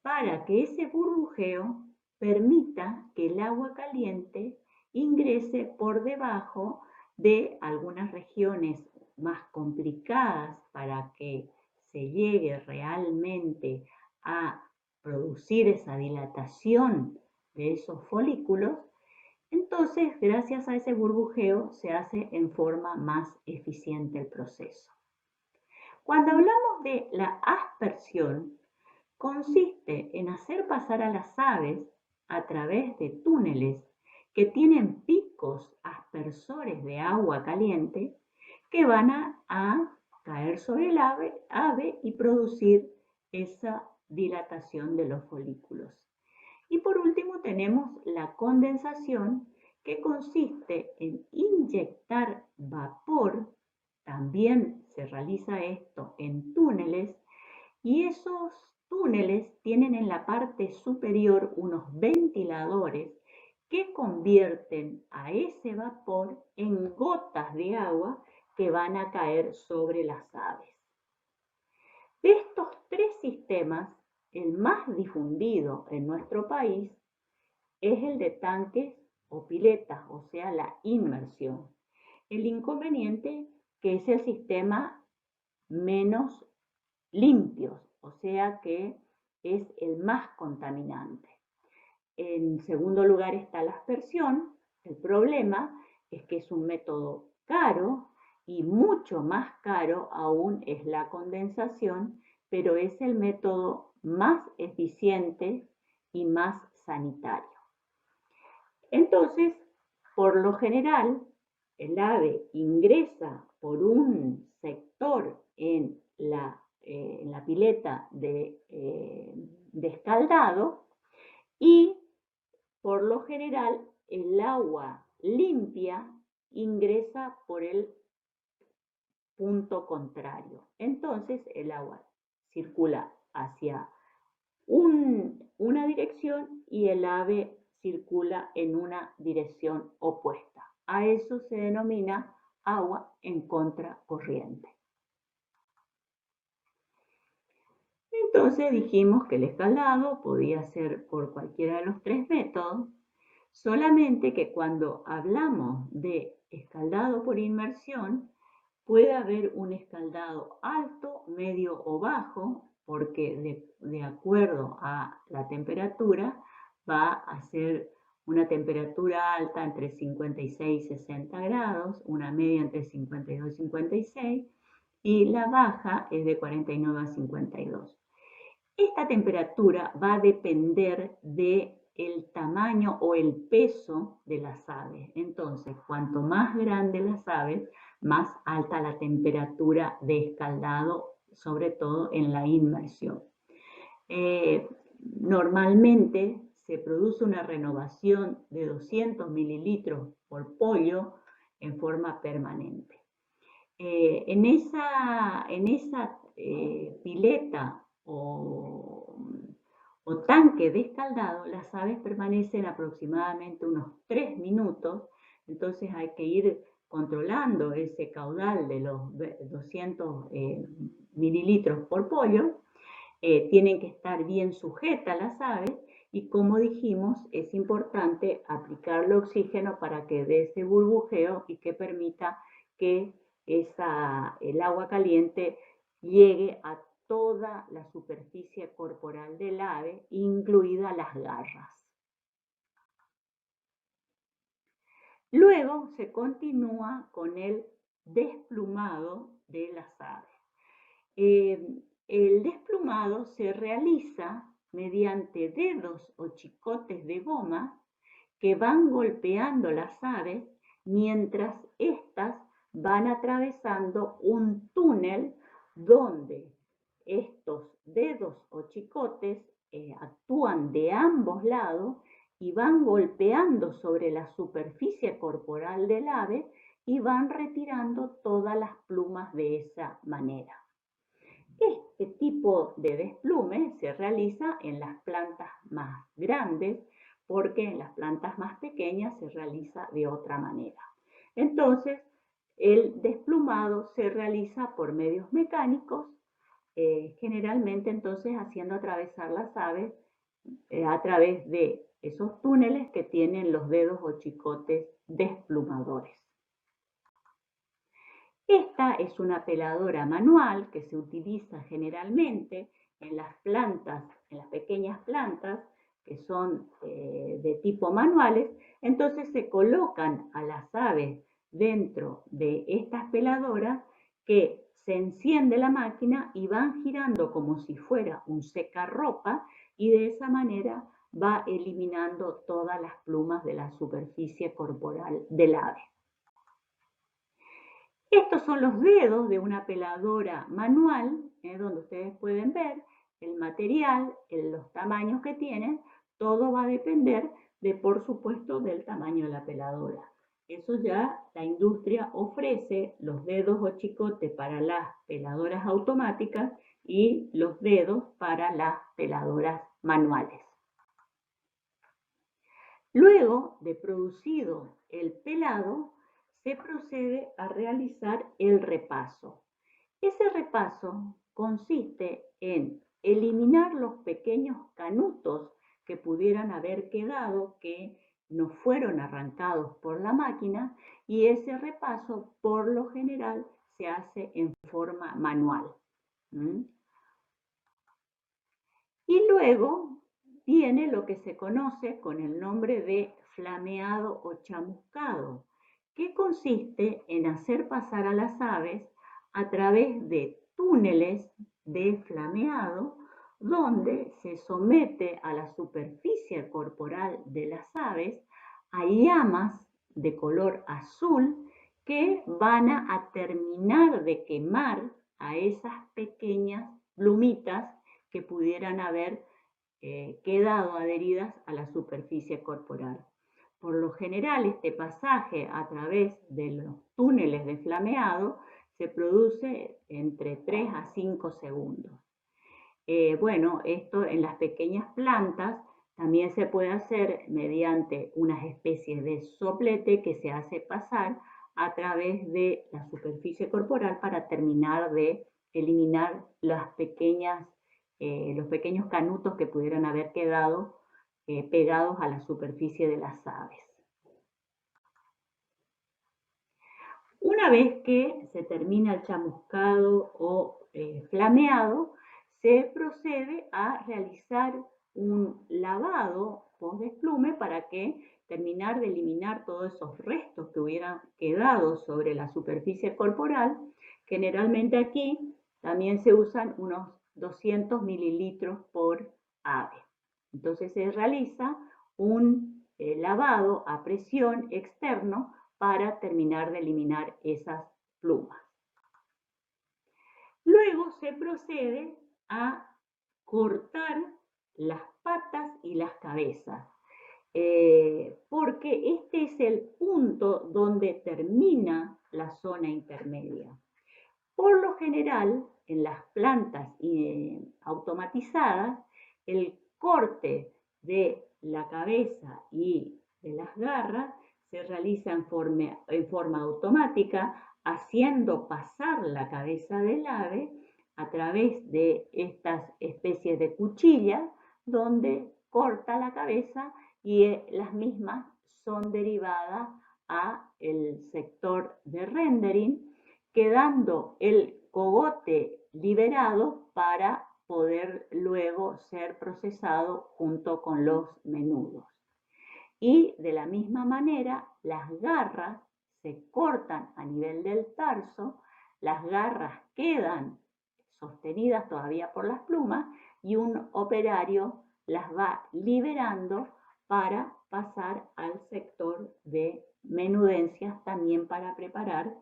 para que ese burbujeo permita que el agua caliente ingrese por debajo de algunas regiones más complicadas para que se llegue realmente a producir esa dilatación de esos folículos. Entonces, gracias a ese burbujeo se hace en forma más eficiente el proceso. Cuando hablamos de la aspersión, consiste en hacer pasar a las aves a través de túneles que tienen picos aspersores de agua caliente que van a caer sobre el ave y producir esa dilatación de los folículos. Y por último tenemos la condensación, que consiste en inyectar vapor. También se realiza esto en túneles, y esos túneles tienen en la parte superior unos ventiladores que convierten a ese vapor en gotas de agua que van a caer sobre las aves. De estos tres sistemas, el más difundido en nuestro país es el de tanques o piletas, o sea, la inmersión. El inconveniente que es el sistema menos limpio, o sea que es el más contaminante. En segundo lugar está la aspersión. El problema es que es un método caro y mucho más caro aún es la condensación, pero es el método más eficiente y más sanitario. Entonces, por lo general, el ave ingresa por un sector en la pileta de escaldado, y por lo general el agua limpia ingresa por el punto contrario. Entonces el agua circula hacia una dirección y el ave circula en una dirección opuesta. A eso se denomina agua en contracorriente. Entonces dijimos que el escaldado podía ser por cualquiera de los tres métodos, solamente que cuando hablamos de escaldado por inmersión, puede haber un escaldado alto, medio o bajo, porque de acuerdo a la temperatura va a ser una temperatura alta entre 56 y 60 grados, una media entre 52 y 56, y la baja es de 49 a 52. Esta temperatura va a depender del tamaño o el peso de las aves. Entonces, cuanto más grandes las aves, más alta la temperatura de escaldado, sobre todo en la inmersión. Normalmente se produce una renovación de 200 mililitros por pollo en forma permanente. en esa pileta o tanque de escaldado, las aves permanecen aproximadamente unos 3 minutos, entonces hay que ir controlando ese caudal de los 200 mililitros por pollo. Tienen que estar bien sujetas las aves y, como dijimos, es importante aplicarle oxígeno para que dé ese burbujeo y que permita que el agua caliente llegue a toda la superficie corporal del ave, incluidas las garras. Luego se continúa con el desplumado de las aves. El desplumado se realiza mediante dedos o chicotes de goma que van golpeando las aves mientras éstas van atravesando un túnel donde estos dedos o chicotes actúan de ambos lados y van golpeando sobre la superficie corporal del ave y van retirando todas las plumas de esa manera. Este tipo de desplume se realiza en las plantas más grandes, porque en las plantas más pequeñas se realiza de otra manera. Entonces, el desplumado se realiza por medios mecánicos, generalmente entonces haciendo atravesar las aves a través de esos túneles que tienen los dedos o chicotes desplumadores. Esta es una peladora manual que se utiliza generalmente en las plantas, en las pequeñas plantas que son de tipo manuales. Entonces se colocan a las aves dentro de estas peladoras que se enciende la máquina y van girando como si fuera un secarropa, y de esa manera va eliminando todas las plumas de la superficie corporal del ave. Estos son los dedos de una peladora manual, donde ustedes pueden ver el material, los tamaños que tienen. Todo va a depender de, por supuesto, del tamaño de la peladora. Eso ya la industria ofrece los dedos o chicotes para las peladoras automáticas y los dedos para las peladoras manuales. Luego de producido el pelado, se procede a realizar el repaso. Ese repaso consiste en eliminar los pequeños canutos que pudieran haber quedado, que no fueron arrancados por la máquina, y ese repaso por lo general se hace en forma manual. Y luego viene lo que se conoce con el nombre de flameado o chamuscado, que consiste en hacer pasar a las aves a través de túneles de flameado, donde se somete a la superficie corporal de las aves a llamas de color azul que van a terminar de quemar a esas pequeñas plumitas que pudieran haber quedado adheridas a la superficie corporal. Por lo general, este pasaje a través de los túneles de flameado se produce entre 3 a 5 segundos. Bueno, esto en las pequeñas plantas también se puede hacer mediante unas especies de soplete que se hace pasar a través de la superficie corporal para terminar de eliminar los pequeños canutos que pudieran haber quedado pegados a la superficie de las aves. Una vez que se termina el chamuscado o flameado, se procede a realizar un lavado post-desplume para terminar de eliminar todos esos restos que hubieran quedado sobre la superficie corporal. Generalmente aquí también se usan unos 200 mililitros por ave. Entonces se realiza un lavado a presión externo para terminar de eliminar esas plumas. Luego se procede a cortar las patas y las cabezas, porque este es el punto donde termina la zona intermedia. Por lo general, en las plantas automatizadas, el corte de la cabeza y de las garras se realiza en forma automática, haciendo pasar la cabeza del ave a través de estas especies de cuchillas, donde corta la cabeza y las mismas son derivadas a el sector de rendering, quedando el cogote liberado para poder luego ser procesado junto con los menudos. Y de la misma manera, las garras se cortan a nivel del tarso, las garras quedan sostenidas todavía por las plumas y un operario las va liberando para pasar al sector de menudencias, también para preparar,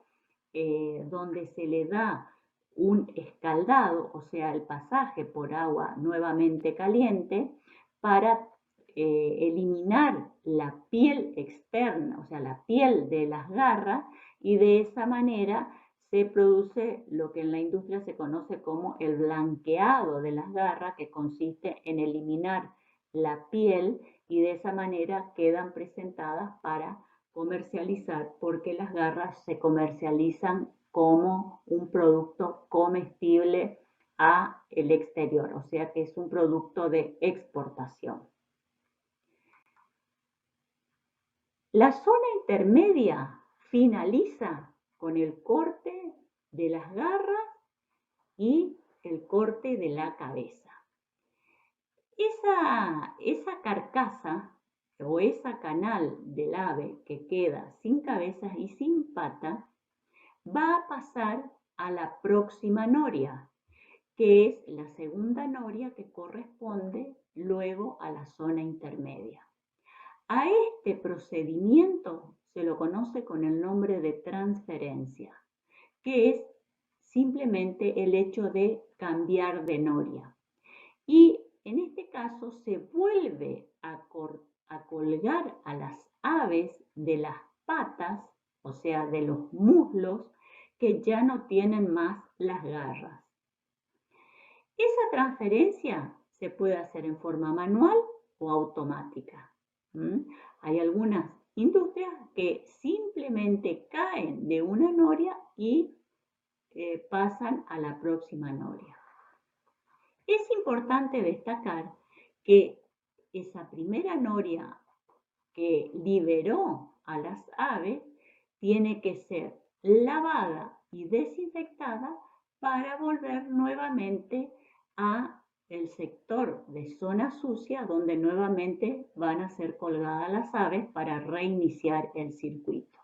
donde se le da un escaldado, o sea, el pasaje por agua nuevamente caliente, para eliminar la piel externa, o sea, la piel de las garras, y de esa manera se produce lo que en la industria se conoce como el blanqueado de las garras, que consiste en eliminar la piel, y de esa manera quedan presentadas para comercializar, porque las garras se comercializan como un producto comestible a el exterior, o sea que es un producto de exportación. La zona intermedia finaliza con el corte de las garras y el corte de la cabeza. Esa carcasa o esa canal del ave que queda sin cabeza y sin pata va a pasar a la próxima noria, que es la segunda noria que corresponde luego a la zona intermedia. A este procedimiento se lo conoce con el nombre de transferencia, que es simplemente el hecho de cambiar de noria. Y en este caso se vuelve a colgar a las aves de las patas, o sea, de los muslos, que ya no tienen más las garras. Esa transferencia se puede hacer en forma manual o automática. Hay algunas industrias que simplemente caen de una noria y pasan a la próxima noria. Es importante destacar que esa primera noria que liberó a las aves tiene que ser lavada y desinfectada para volver nuevamente a el sector de zona sucia, donde nuevamente van a ser colgadas las aves para reiniciar el circuito.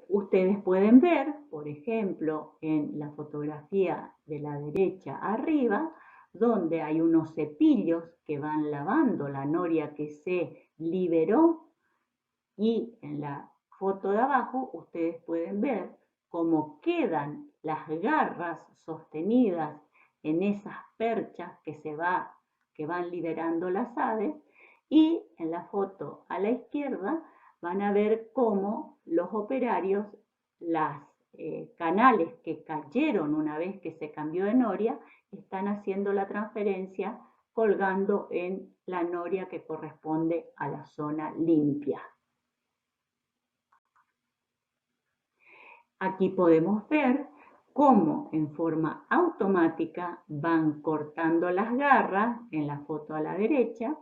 Ustedes pueden ver, por ejemplo, en la fotografía de la derecha arriba, donde hay unos cepillos que van lavando la noria que se liberó, y en la foto de abajo ustedes pueden ver cómo quedan las garras sostenidas en esas perchas que van liberando las aves, y en la foto a la izquierda van a ver cómo los operarios, las canales que cayeron una vez que se cambió de noria, están haciendo la transferencia colgando en la noria que corresponde a la zona limpia. Aquí podemos ver cómo en forma automática van cortando las garras, en la foto a la derecha,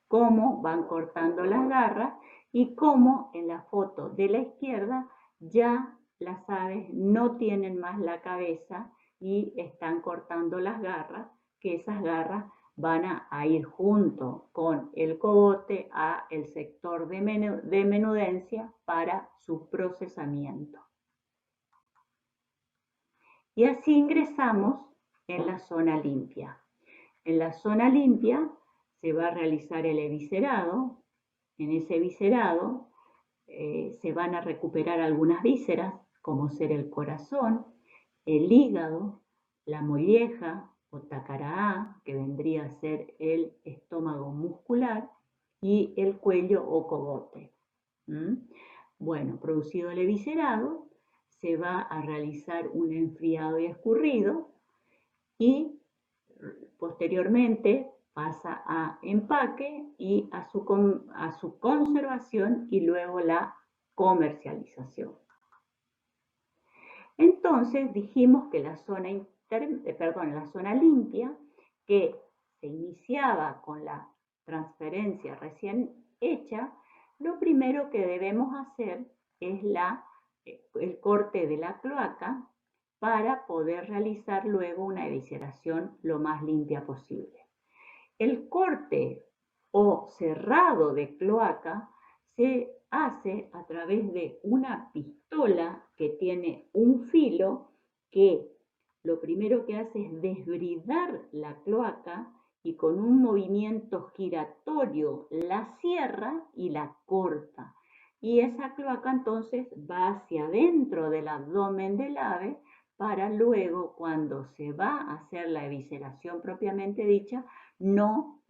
cómo van cortando las garras, y cómo en la foto de la izquierda ya las aves no tienen más la cabeza y están cortando las garras, que esas garras van a ir junto con el cogote a el sector de menudencia para su procesamiento. Y así ingresamos en la zona limpia. En la zona limpia se va a realizar el eviscerado. En ese eviscerado se van a recuperar algunas vísceras, como ser el corazón, el hígado, la molleja o tacaraá, que vendría a ser el estómago muscular, y el cuello o cogote. Bueno, producido el eviscerado, se va a realizar un enfriado y escurrido y posteriormente pasa a empaque y a su conservación y luego la comercialización. Entonces dijimos que la zona limpia, que se iniciaba con la transferencia recién hecha, lo primero que debemos hacer es el corte de la cloaca para poder realizar luego una evisceración lo más limpia posible. El corte o cerrado de cloaca se hace a través de una pistola que tiene un filo que lo primero que hace es desbridar la cloaca y con un movimiento giratorio la cierra y la corta. Y esa cloaca entonces va hacia adentro del abdomen del ave para luego, cuando se va a hacer la evisceración propiamente dicha, no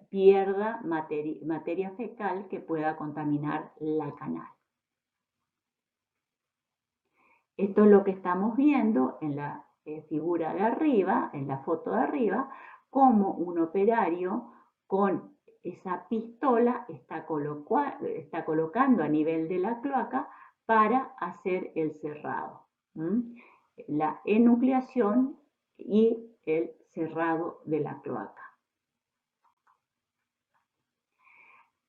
pierda materia fecal que pueda contaminar la canal. Esto es lo que estamos viendo en la figura de arriba, en la foto de arriba, como un operario con esa pistola está colocando a nivel de la cloaca para hacer el cerrado. La enucleación y el cerrado de la cloaca.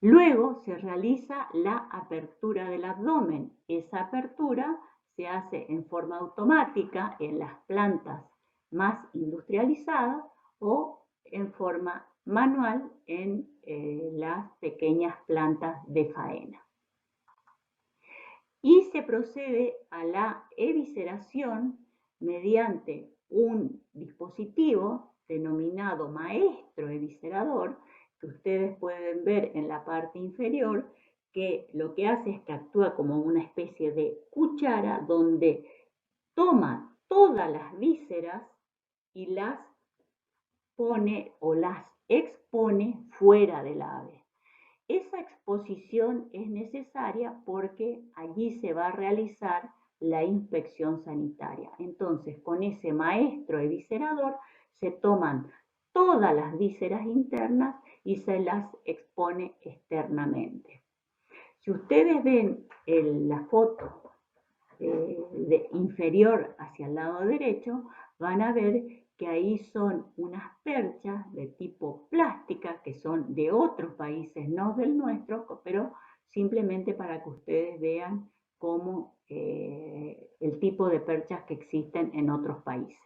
Luego se realiza la apertura del abdomen. Esa apertura se hace en forma automática en las plantas más industrializadas o en forma manual en las pequeñas plantas de faena. Y se procede a la evisceración mediante un dispositivo denominado maestro eviscerador, que ustedes pueden ver en la parte inferior, que lo que hace es que actúa como una especie de cuchara donde toma todas las vísceras y las pone o las expone fuera del ave. Esa exposición es necesaria porque allí se va a realizar la inspección sanitaria. Entonces, con ese maestro eviscerador se toman todas las vísceras internas y se las expone externamente. Si ustedes ven la foto inferior hacia el lado derecho, van a ver que ahí son unas perchas de tipo plástica que son de otros países, no del nuestro, pero simplemente para que ustedes vean cómo el tipo de perchas que existen en otros países.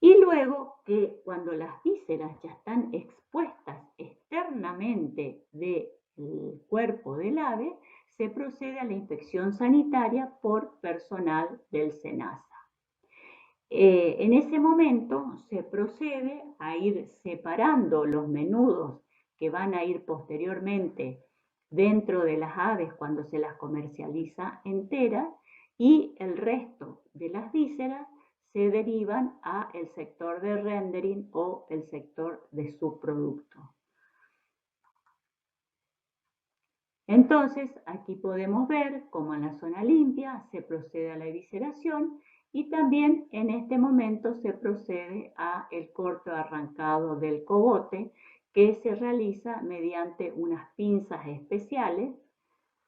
Y luego que cuando las vísceras ya están expuestas externamente del cuerpo del ave, se procede a la inspección sanitaria por personal del SENASA. En ese momento se procede a ir separando los menudos que van a ir posteriormente dentro de las aves cuando se las comercializa enteras y el resto de las vísceras se derivan a el sector de rendering o el sector de subproducto. Entonces, aquí podemos ver cómo en la zona limpia se procede a la evisceración y también en este momento se procede a el corte arrancado del cogote que se realiza mediante unas pinzas especiales.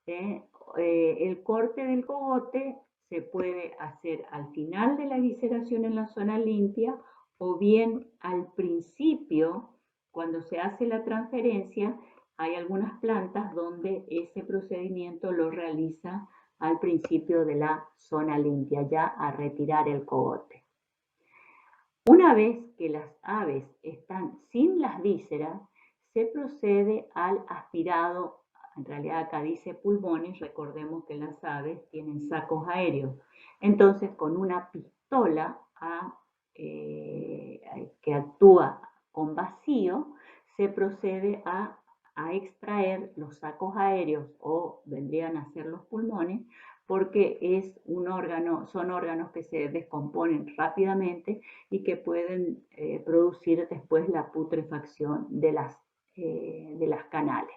El corte del cogote se puede hacer al final de la evisceración en la zona limpia o bien al principio, cuando se hace la transferencia. Hay algunas plantas donde ese procedimiento lo realiza al principio de la zona limpia, ya a retirar el cogote. Una vez que las aves están sin las vísceras, se procede al aspirado. En realidad acá dice pulmones, recordemos que las aves tienen sacos aéreos. Entonces con una pistola que actúa con vacío, se procede a extraer los sacos aéreos o vendrían a ser los pulmones, porque son órganos que se descomponen rápidamente y que pueden producir después la putrefacción de las canales.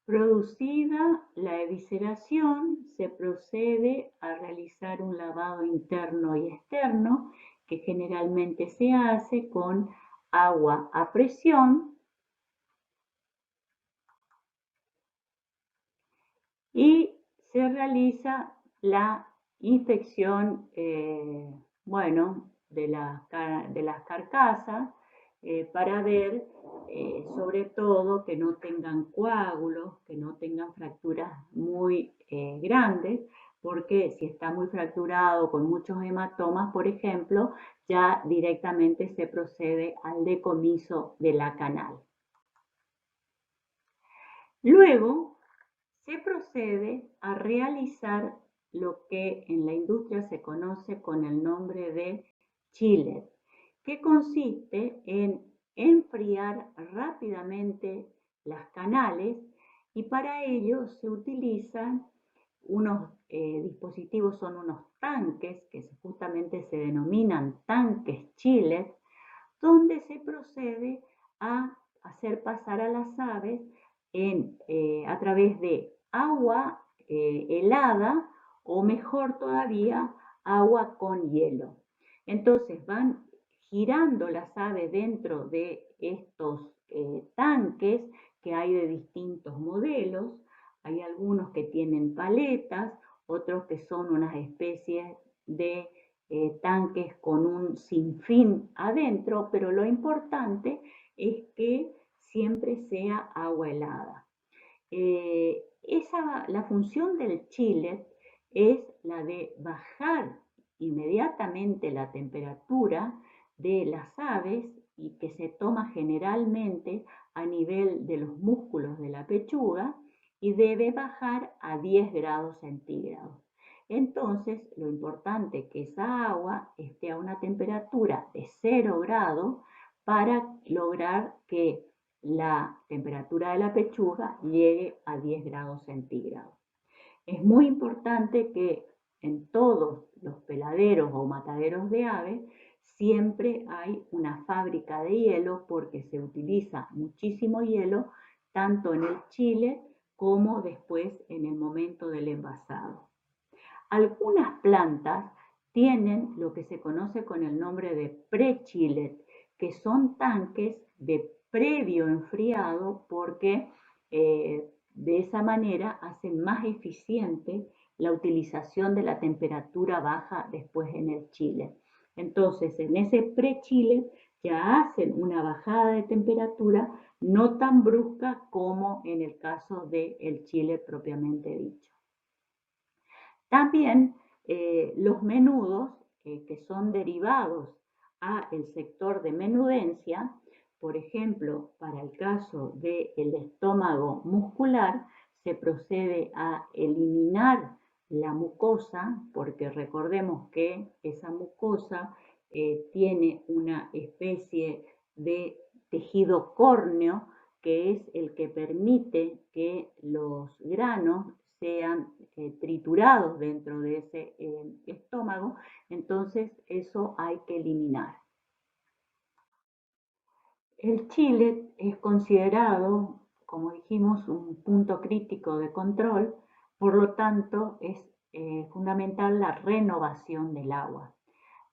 Producida la evisceración, se procede a realizar un lavado interno y externo que generalmente se hace con agua a presión y se realiza la inspección de las carcasas para ver sobre todo que no tengan coágulos, que no tengan fracturas muy grandes, porque si está muy fracturado con muchos hematomas, por ejemplo, ya directamente se procede al decomiso de la canal. Luego se procede a realizar lo que en la industria se conoce con el nombre de chillet, que consiste en enfriar rápidamente las canales y para ello se utilizan unos dispositivos, son unos tanques que justamente se denominan tanques chillet, donde se procede a hacer pasar a las aves a través de agua helada o mejor todavía agua con hielo. Entonces van girando las aves dentro de estos tanques que hay de distintos modelos. Hay algunos que tienen paletas, otros que son unas especies de tanques con un sinfín adentro, pero lo importante es que siempre sea agua helada. La función del chillet es la de bajar inmediatamente la temperatura de las aves y que se toma generalmente a nivel de los músculos de la pechuga y debe bajar a 10 grados centígrados. Entonces, lo importante es que esa agua esté a una temperatura de 0 grados para lograr que la temperatura de la pechuga llegue a 10 grados centígrados. Es muy importante que en todos los peladeros o mataderos de aves siempre hay una fábrica de hielo porque se utiliza muchísimo hielo tanto en el chile como después en el momento del envasado. Algunas plantas tienen lo que se conoce con el nombre de pre-chillet, que son tanques de previo enfriado porque de esa manera hacen más eficiente la utilización de la temperatura baja después en el chile. Entonces, en ese pre-chillet ya hacen una bajada de temperatura no tan brusca como en el caso del chile propiamente dicho. También los menudos, que son derivados a el sector de menudencia, por ejemplo, para el caso del estómago muscular, se procede a eliminar la mucosa, porque recordemos que esa mucosa tiene una especie de tejido córneo que es el que permite que los granos sean triturados dentro de ese estómago, entonces eso hay que eliminar. El chile es considerado, como dijimos, un punto crítico de control, por lo tanto es fundamental la renovación del agua.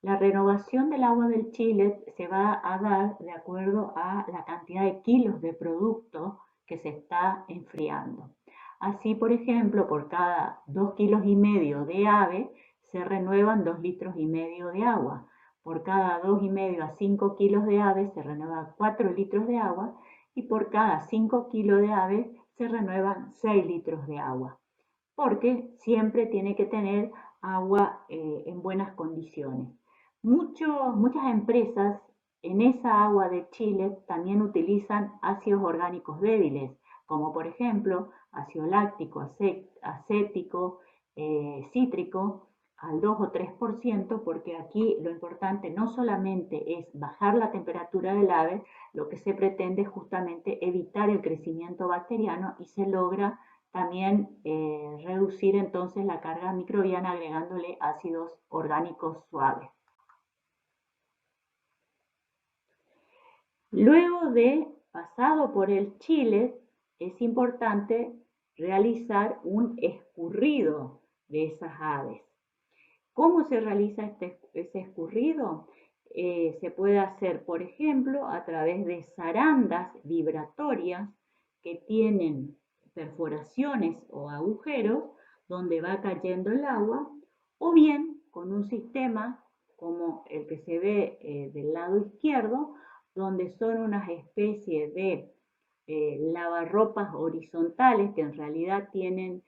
La renovación del agua del chile se va a dar de acuerdo a la cantidad de kilos de producto que se está enfriando. Así, por ejemplo, por cada 2,5 kilos de ave se renuevan 2,5 litros de agua. Por cada 2,5 a 5 kilos de ave se renuevan 4 litros de agua y por cada 5 kilos de ave se renuevan 6 litros de agua. Porque siempre tiene que tener agua en buenas condiciones. Muchas empresas en esa agua de chile también utilizan ácidos orgánicos débiles, como por ejemplo ácido láctico, acético, cítrico, al 2 o 3%, porque aquí lo importante no solamente es bajar la temperatura del ave, lo que se pretende es justamente evitar el crecimiento bacteriano y se logra también reducir entonces la carga microbiana agregándole ácidos orgánicos suaves. Luego de pasado por el chile, es importante realizar un escurrido de esas aves. ¿Cómo se realiza ese escurrido? Se puede hacer, por ejemplo, a través de zarandas vibratorias que tienen perforaciones o agujeros donde va cayendo el agua, o bien con un sistema como el que se ve del lado izquierdo, donde son unas especies de lavarropas horizontales que en realidad tienen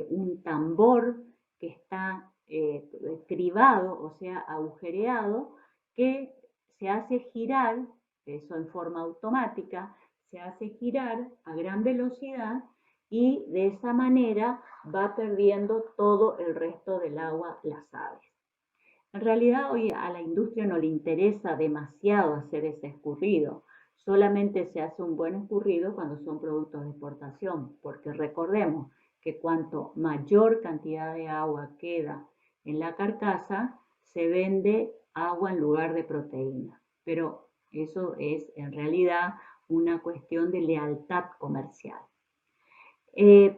un tambor que está cribado, o sea, agujereado, que se hace girar, eso en forma automática, se hace girar a gran velocidad y de esa manera va perdiendo todo el resto del agua las aves. En realidad hoy a la industria no le interesa demasiado hacer ese escurrido, solamente se hace un buen escurrido cuando son productos de exportación, porque recordemos que cuanto mayor cantidad de agua queda en la carcasa, se vende agua en lugar de proteína. Pero eso es en realidad una cuestión de lealtad comercial.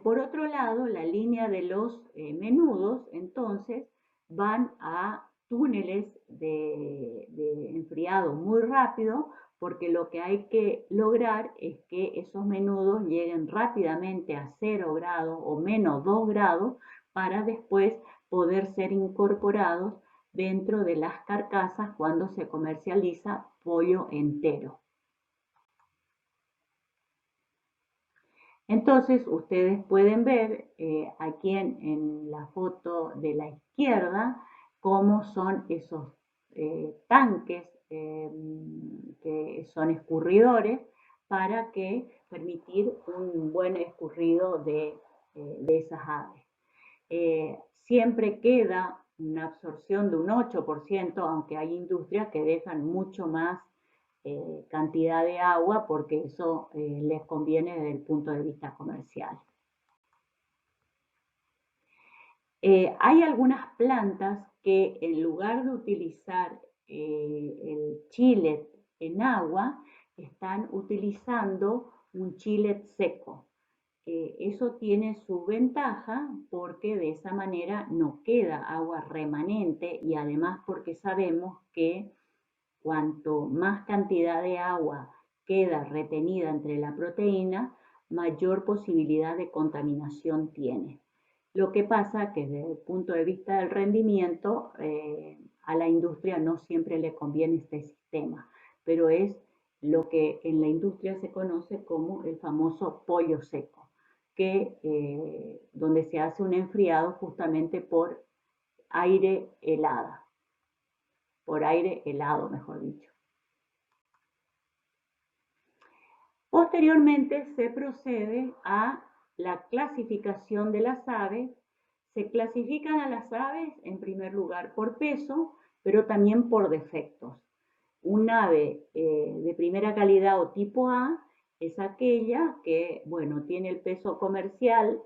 Por otro lado, la línea de los menudos, entonces, van a túneles de enfriado muy rápido, porque lo que hay que lograr es que esos menudos lleguen rápidamente a 0 grados o menos 2 grados para después poder ser incorporados dentro de las carcasas cuando se comercializa pollo entero. Entonces ustedes pueden ver aquí en la foto de la izquierda cómo son esos tanques que son escurridores para permitir un buen escurrido de esas aves. Siempre queda una absorción de un 8%, aunque hay industrias que dejan mucho más cantidad de agua porque eso les conviene desde el punto de vista comercial. Hay algunas plantas que en lugar de utilizar el chile en agua, están utilizando un chile seco. Eso tiene su ventaja porque de esa manera no queda agua remanente y además porque sabemos que cuanto más cantidad de agua queda retenida entre la proteína, mayor posibilidad de contaminación tiene. Lo que pasa que desde el punto de vista del rendimiento, a la industria no siempre le conviene este sistema, pero es lo que en la industria se conoce como el famoso pollo seco, donde se hace un enfriado justamente por aire helado, mejor dicho. Posteriormente se procede a la clasificación de las aves. Se clasifican a las aves en primer lugar por peso, pero también por defectos. Un ave de primera calidad o tipo A es aquella que, bueno, tiene el peso comercial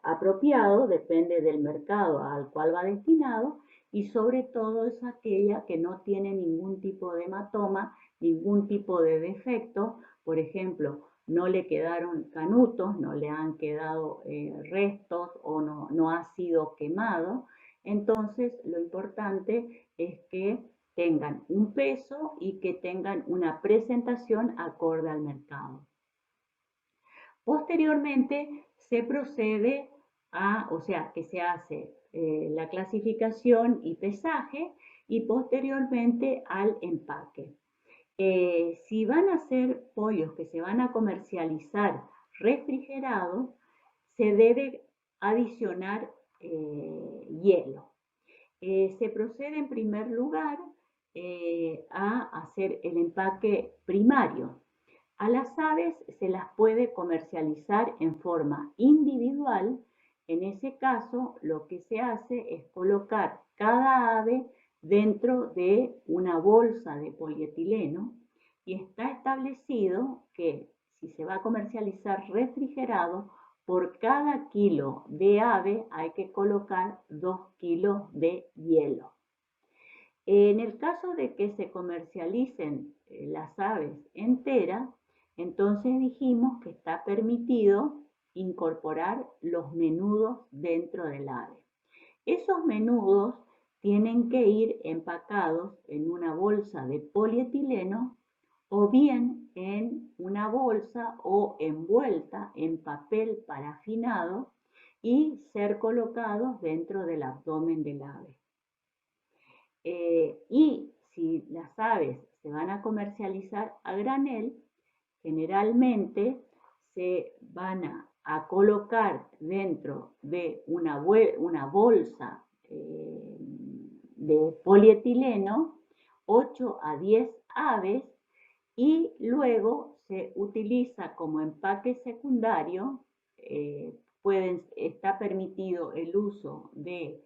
apropiado, depende del mercado al cual va destinado, y sobre todo es aquella que no tiene ningún tipo de hematoma, ningún tipo de defecto. Por ejemplo, no le quedaron canutos, no le han quedado restos o no ha sido quemado. Entonces, lo importante es que tengan un peso y que tengan una presentación acorde al mercado. Posteriormente se procede o sea, que se hace la clasificación y pesaje y posteriormente al empaque. Si van a ser pollos que se van a comercializar refrigerados, se debe adicionar hielo. Se procede en primer lugar a hacer el empaque primario. A las aves se las puede comercializar en forma individual. En ese caso, lo que se hace es colocar cada ave dentro de una bolsa de polietileno y está establecido que si se va a comercializar refrigerado, por cada kilo de ave hay que colocar 2 kilos de hielo. En el caso de que se comercialicen las aves enteras, entonces dijimos que está permitido incorporar los menudos dentro del ave. Esos menudos tienen que ir empacados en una bolsa de polietileno o bien en una bolsa o envuelta en papel parafinado y ser colocados dentro del abdomen del ave. Y si las aves se van a comercializar a granel, generalmente se van a colocar dentro de una bolsa de polietileno 8 a 10 aves y luego se utiliza como empaque secundario, está permitido el uso de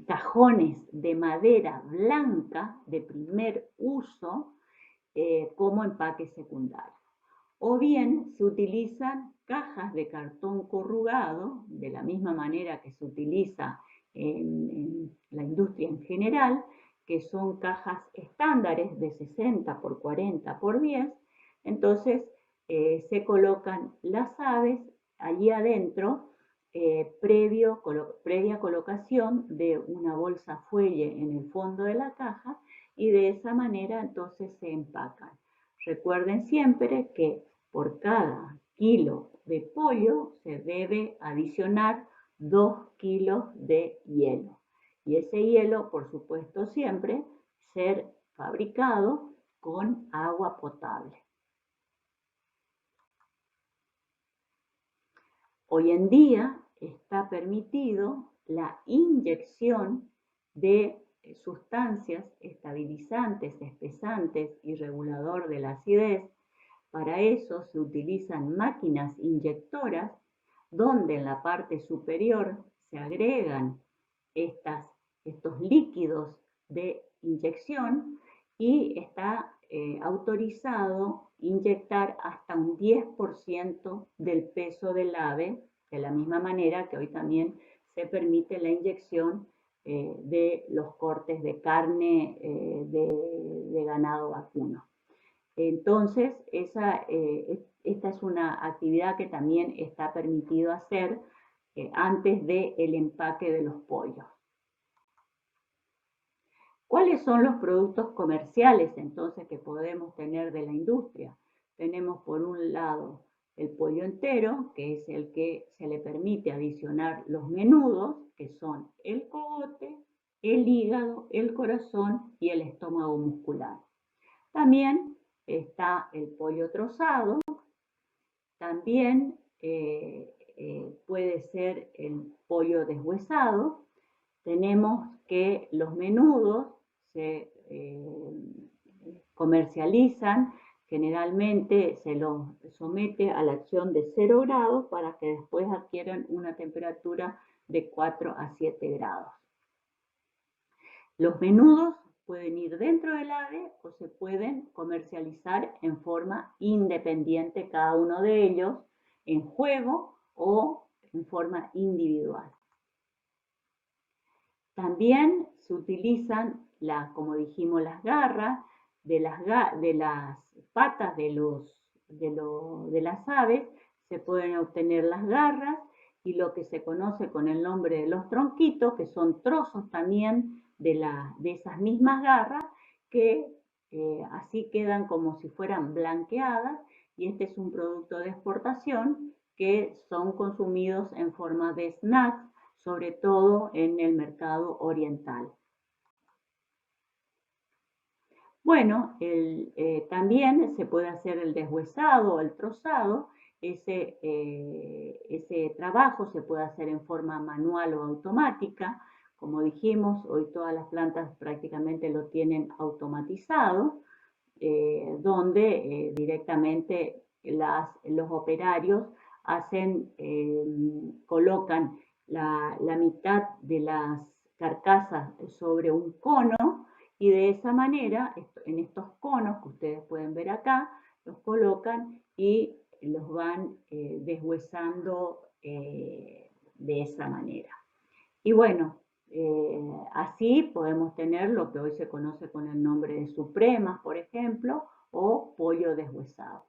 cajones de madera blanca de primer uso como empaque secundario. O bien se utilizan cajas de cartón corrugado, de la misma manera que se utiliza en la industria en general, que son cajas estándares de 60 por 40 por 10. Entonces se colocan las aves allí adentro, previa colocación de una bolsa fuelle en el fondo de la caja, y de esa manera entonces se empacan. Recuerden siempre que por cada kilo de pollo se debe adicionar 2 kilos de hielo. Y ese hielo, por supuesto, siempre ser fabricado con agua potable. Hoy en día está permitido la inyección de sustancias estabilizantes, espesantes y regulador de la acidez. Para eso se utilizan máquinas inyectoras donde en la parte superior se agregan estos líquidos de inyección y está autorizado inyectar hasta un 10% del peso del ave, de la misma manera que hoy también se permite la inyección de los cortes de carne de ganado vacuno. Entonces, esta es una actividad que también está permitido hacer antes del empaque de los pollos. ¿Cuáles son los productos comerciales entonces que podemos tener de la industria? Tenemos por un lado el pollo entero, que es el que se le permite adicionar los menudos, que son el cogote, el hígado, el corazón y el estómago muscular. También está el pollo trozado, también puede ser el pollo deshuesado. Tenemos que los menudos se comercializan, generalmente se los somete a la acción de 0 grados para que después adquieran una temperatura de 4 a 7 grados. Los menudos pueden ir dentro del ave o se pueden comercializar en forma independiente cada uno de ellos, en juego o en forma individual. También se utilizan, como dijimos, las garras de las patas de las aves, se pueden obtener las garras y lo que se conoce con el nombre de los tronquitos, que son trozos también de esas mismas garras, que así quedan como si fueran blanqueadas, y este es un producto de exportación que son consumidos en forma de snacks, sobre todo en el mercado oriental. Bueno, también se puede hacer el deshuesado o el trozado. Ese trabajo se puede hacer en forma manual o automática. Como dijimos, hoy todas las plantas prácticamente lo tienen automatizado, donde directamente los operarios colocan la mitad de las carcasas sobre un cono, y de esa manera, en estos conos que ustedes pueden ver acá, los colocan y los van deshuesando de esa manera. Y bueno, así podemos tener lo que hoy se conoce con el nombre de supremas, por ejemplo, o pollo deshuesado.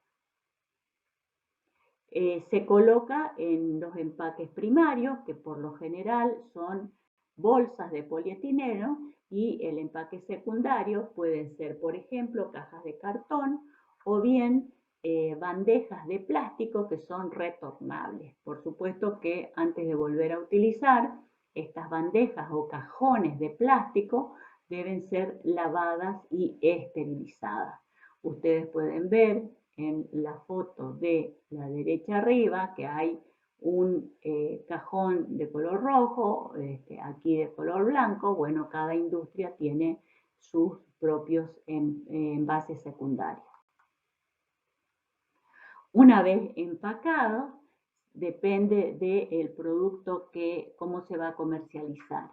Se coloca en los empaques primarios, que por lo general son bolsas de polietileno, y el empaque secundario pueden ser, por ejemplo, cajas de cartón o bien bandejas de plástico que son retornables. Por supuesto que antes de volver a utilizar, estas bandejas o cajones de plástico deben ser lavadas y esterilizadas. Ustedes pueden ver en la foto de la derecha arriba que hay un cajón de color rojo, aquí de color blanco. Bueno, cada industria tiene sus propios envases secundarios. Una vez empacado, depende del producto cómo se va a comercializar.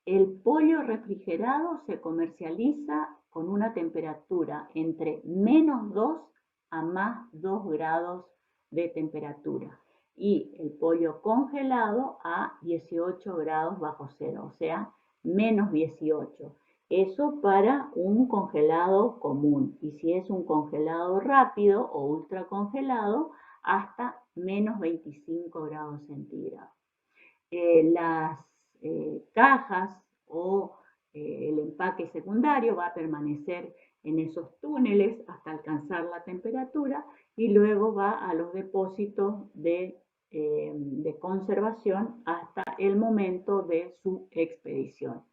El pollo refrigerado se comercializa con una temperatura entre -2 a +2 grados de temperatura y el pollo congelado a 18 grados bajo cero, o sea, -18. Eso para un congelado común, y si es un congelado rápido o ultra congelado, hasta -25 grados centígrados. Las cajas o el empaque secundario va a permanecer en esos túneles hasta alcanzar la temperatura y luego va a los depósitos de conservación hasta el momento de su expedición.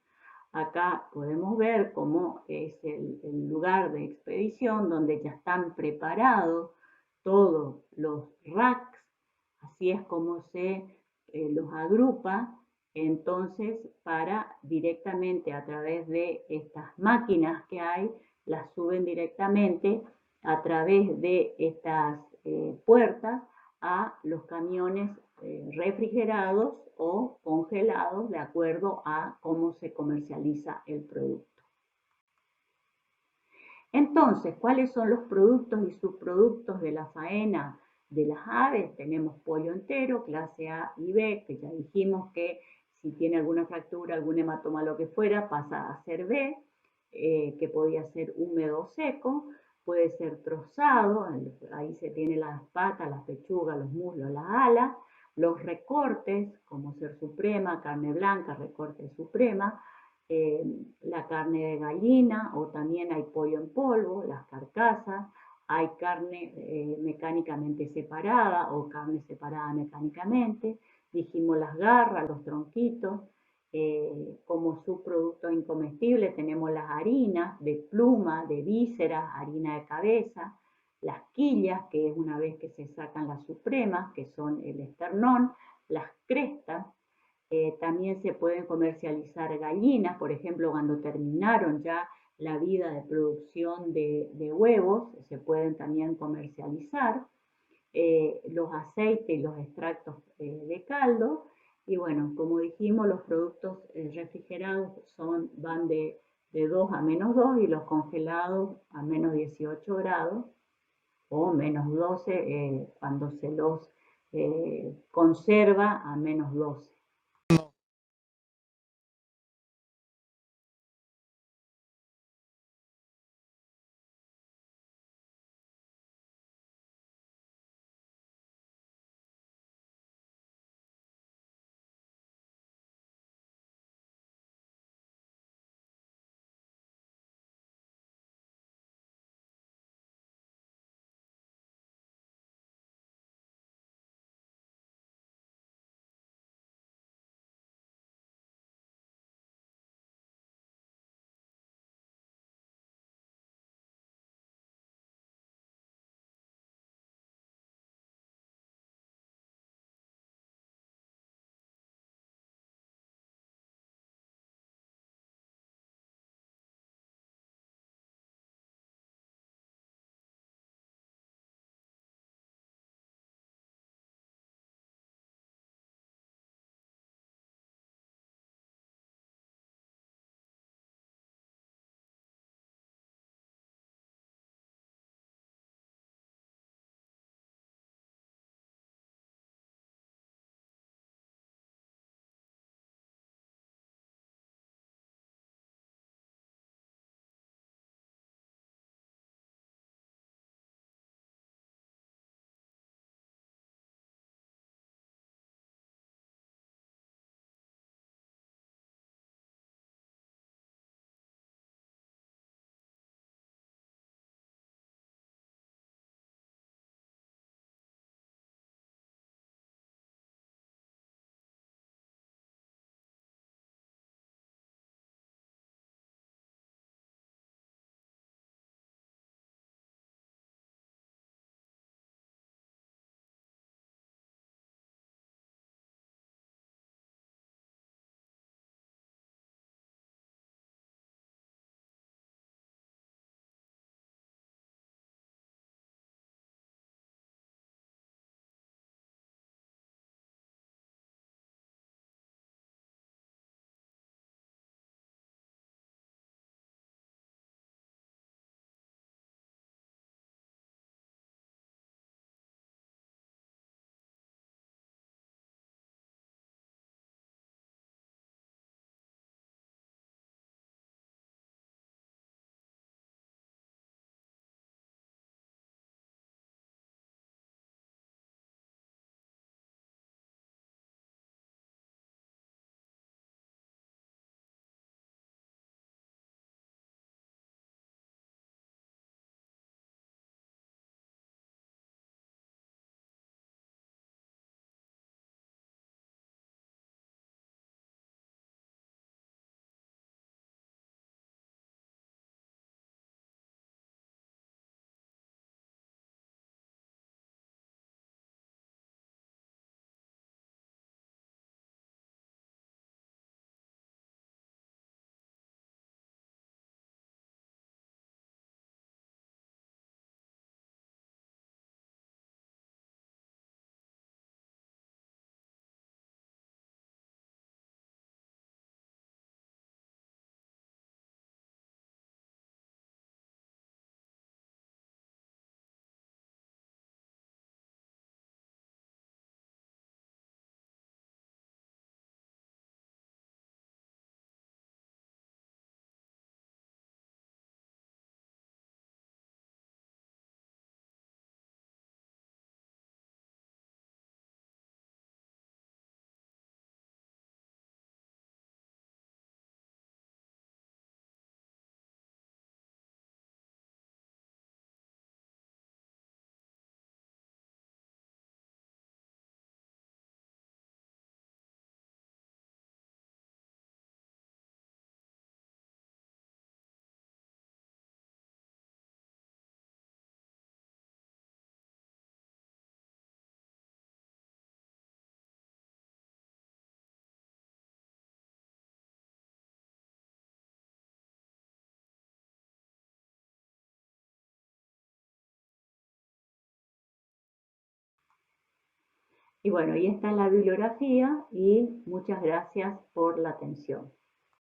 Acá podemos ver cómo es el lugar de expedición donde ya están preparados todos los racks. Así es como se los agrupa entonces para directamente a través de estas máquinas que hay, las suben directamente a través de estas puertas a los camiones refrigerados o congelados de acuerdo a cómo se comercializa el producto. Entonces, ¿cuáles son los productos y subproductos de la faena de las aves? Tenemos pollo entero, clase A y B, que ya dijimos que si tiene alguna fractura, algún hematoma, lo que fuera, pasa a ser B, que podía ser húmedo o seco, puede ser trozado, ahí se tiene las patas, las pechugas, los muslos, las alas, los recortes, como ser suprema, carne blanca, recorte suprema, la carne de gallina, o también hay pollo en polvo, las carcasas, hay carne mecánicamente separada o carne separada mecánicamente, dijimos las garras, los tronquitos, como subproductos incomestibles tenemos las harinas de pluma, de vísceras, harina de cabeza, las quillas, que es una vez que se sacan las supremas, que son el esternón, las crestas. También se pueden comercializar gallinas, por ejemplo, cuando terminaron ya la vida de producción de huevos, se pueden también comercializar. Los aceites y los extractos de caldo. Y bueno, como dijimos, los productos refrigerados van de 2 a -2 y los congelados a -18 grados o -12 cuando se los conserva a -12. Y bueno, ahí está la bibliografía y muchas gracias por la atención.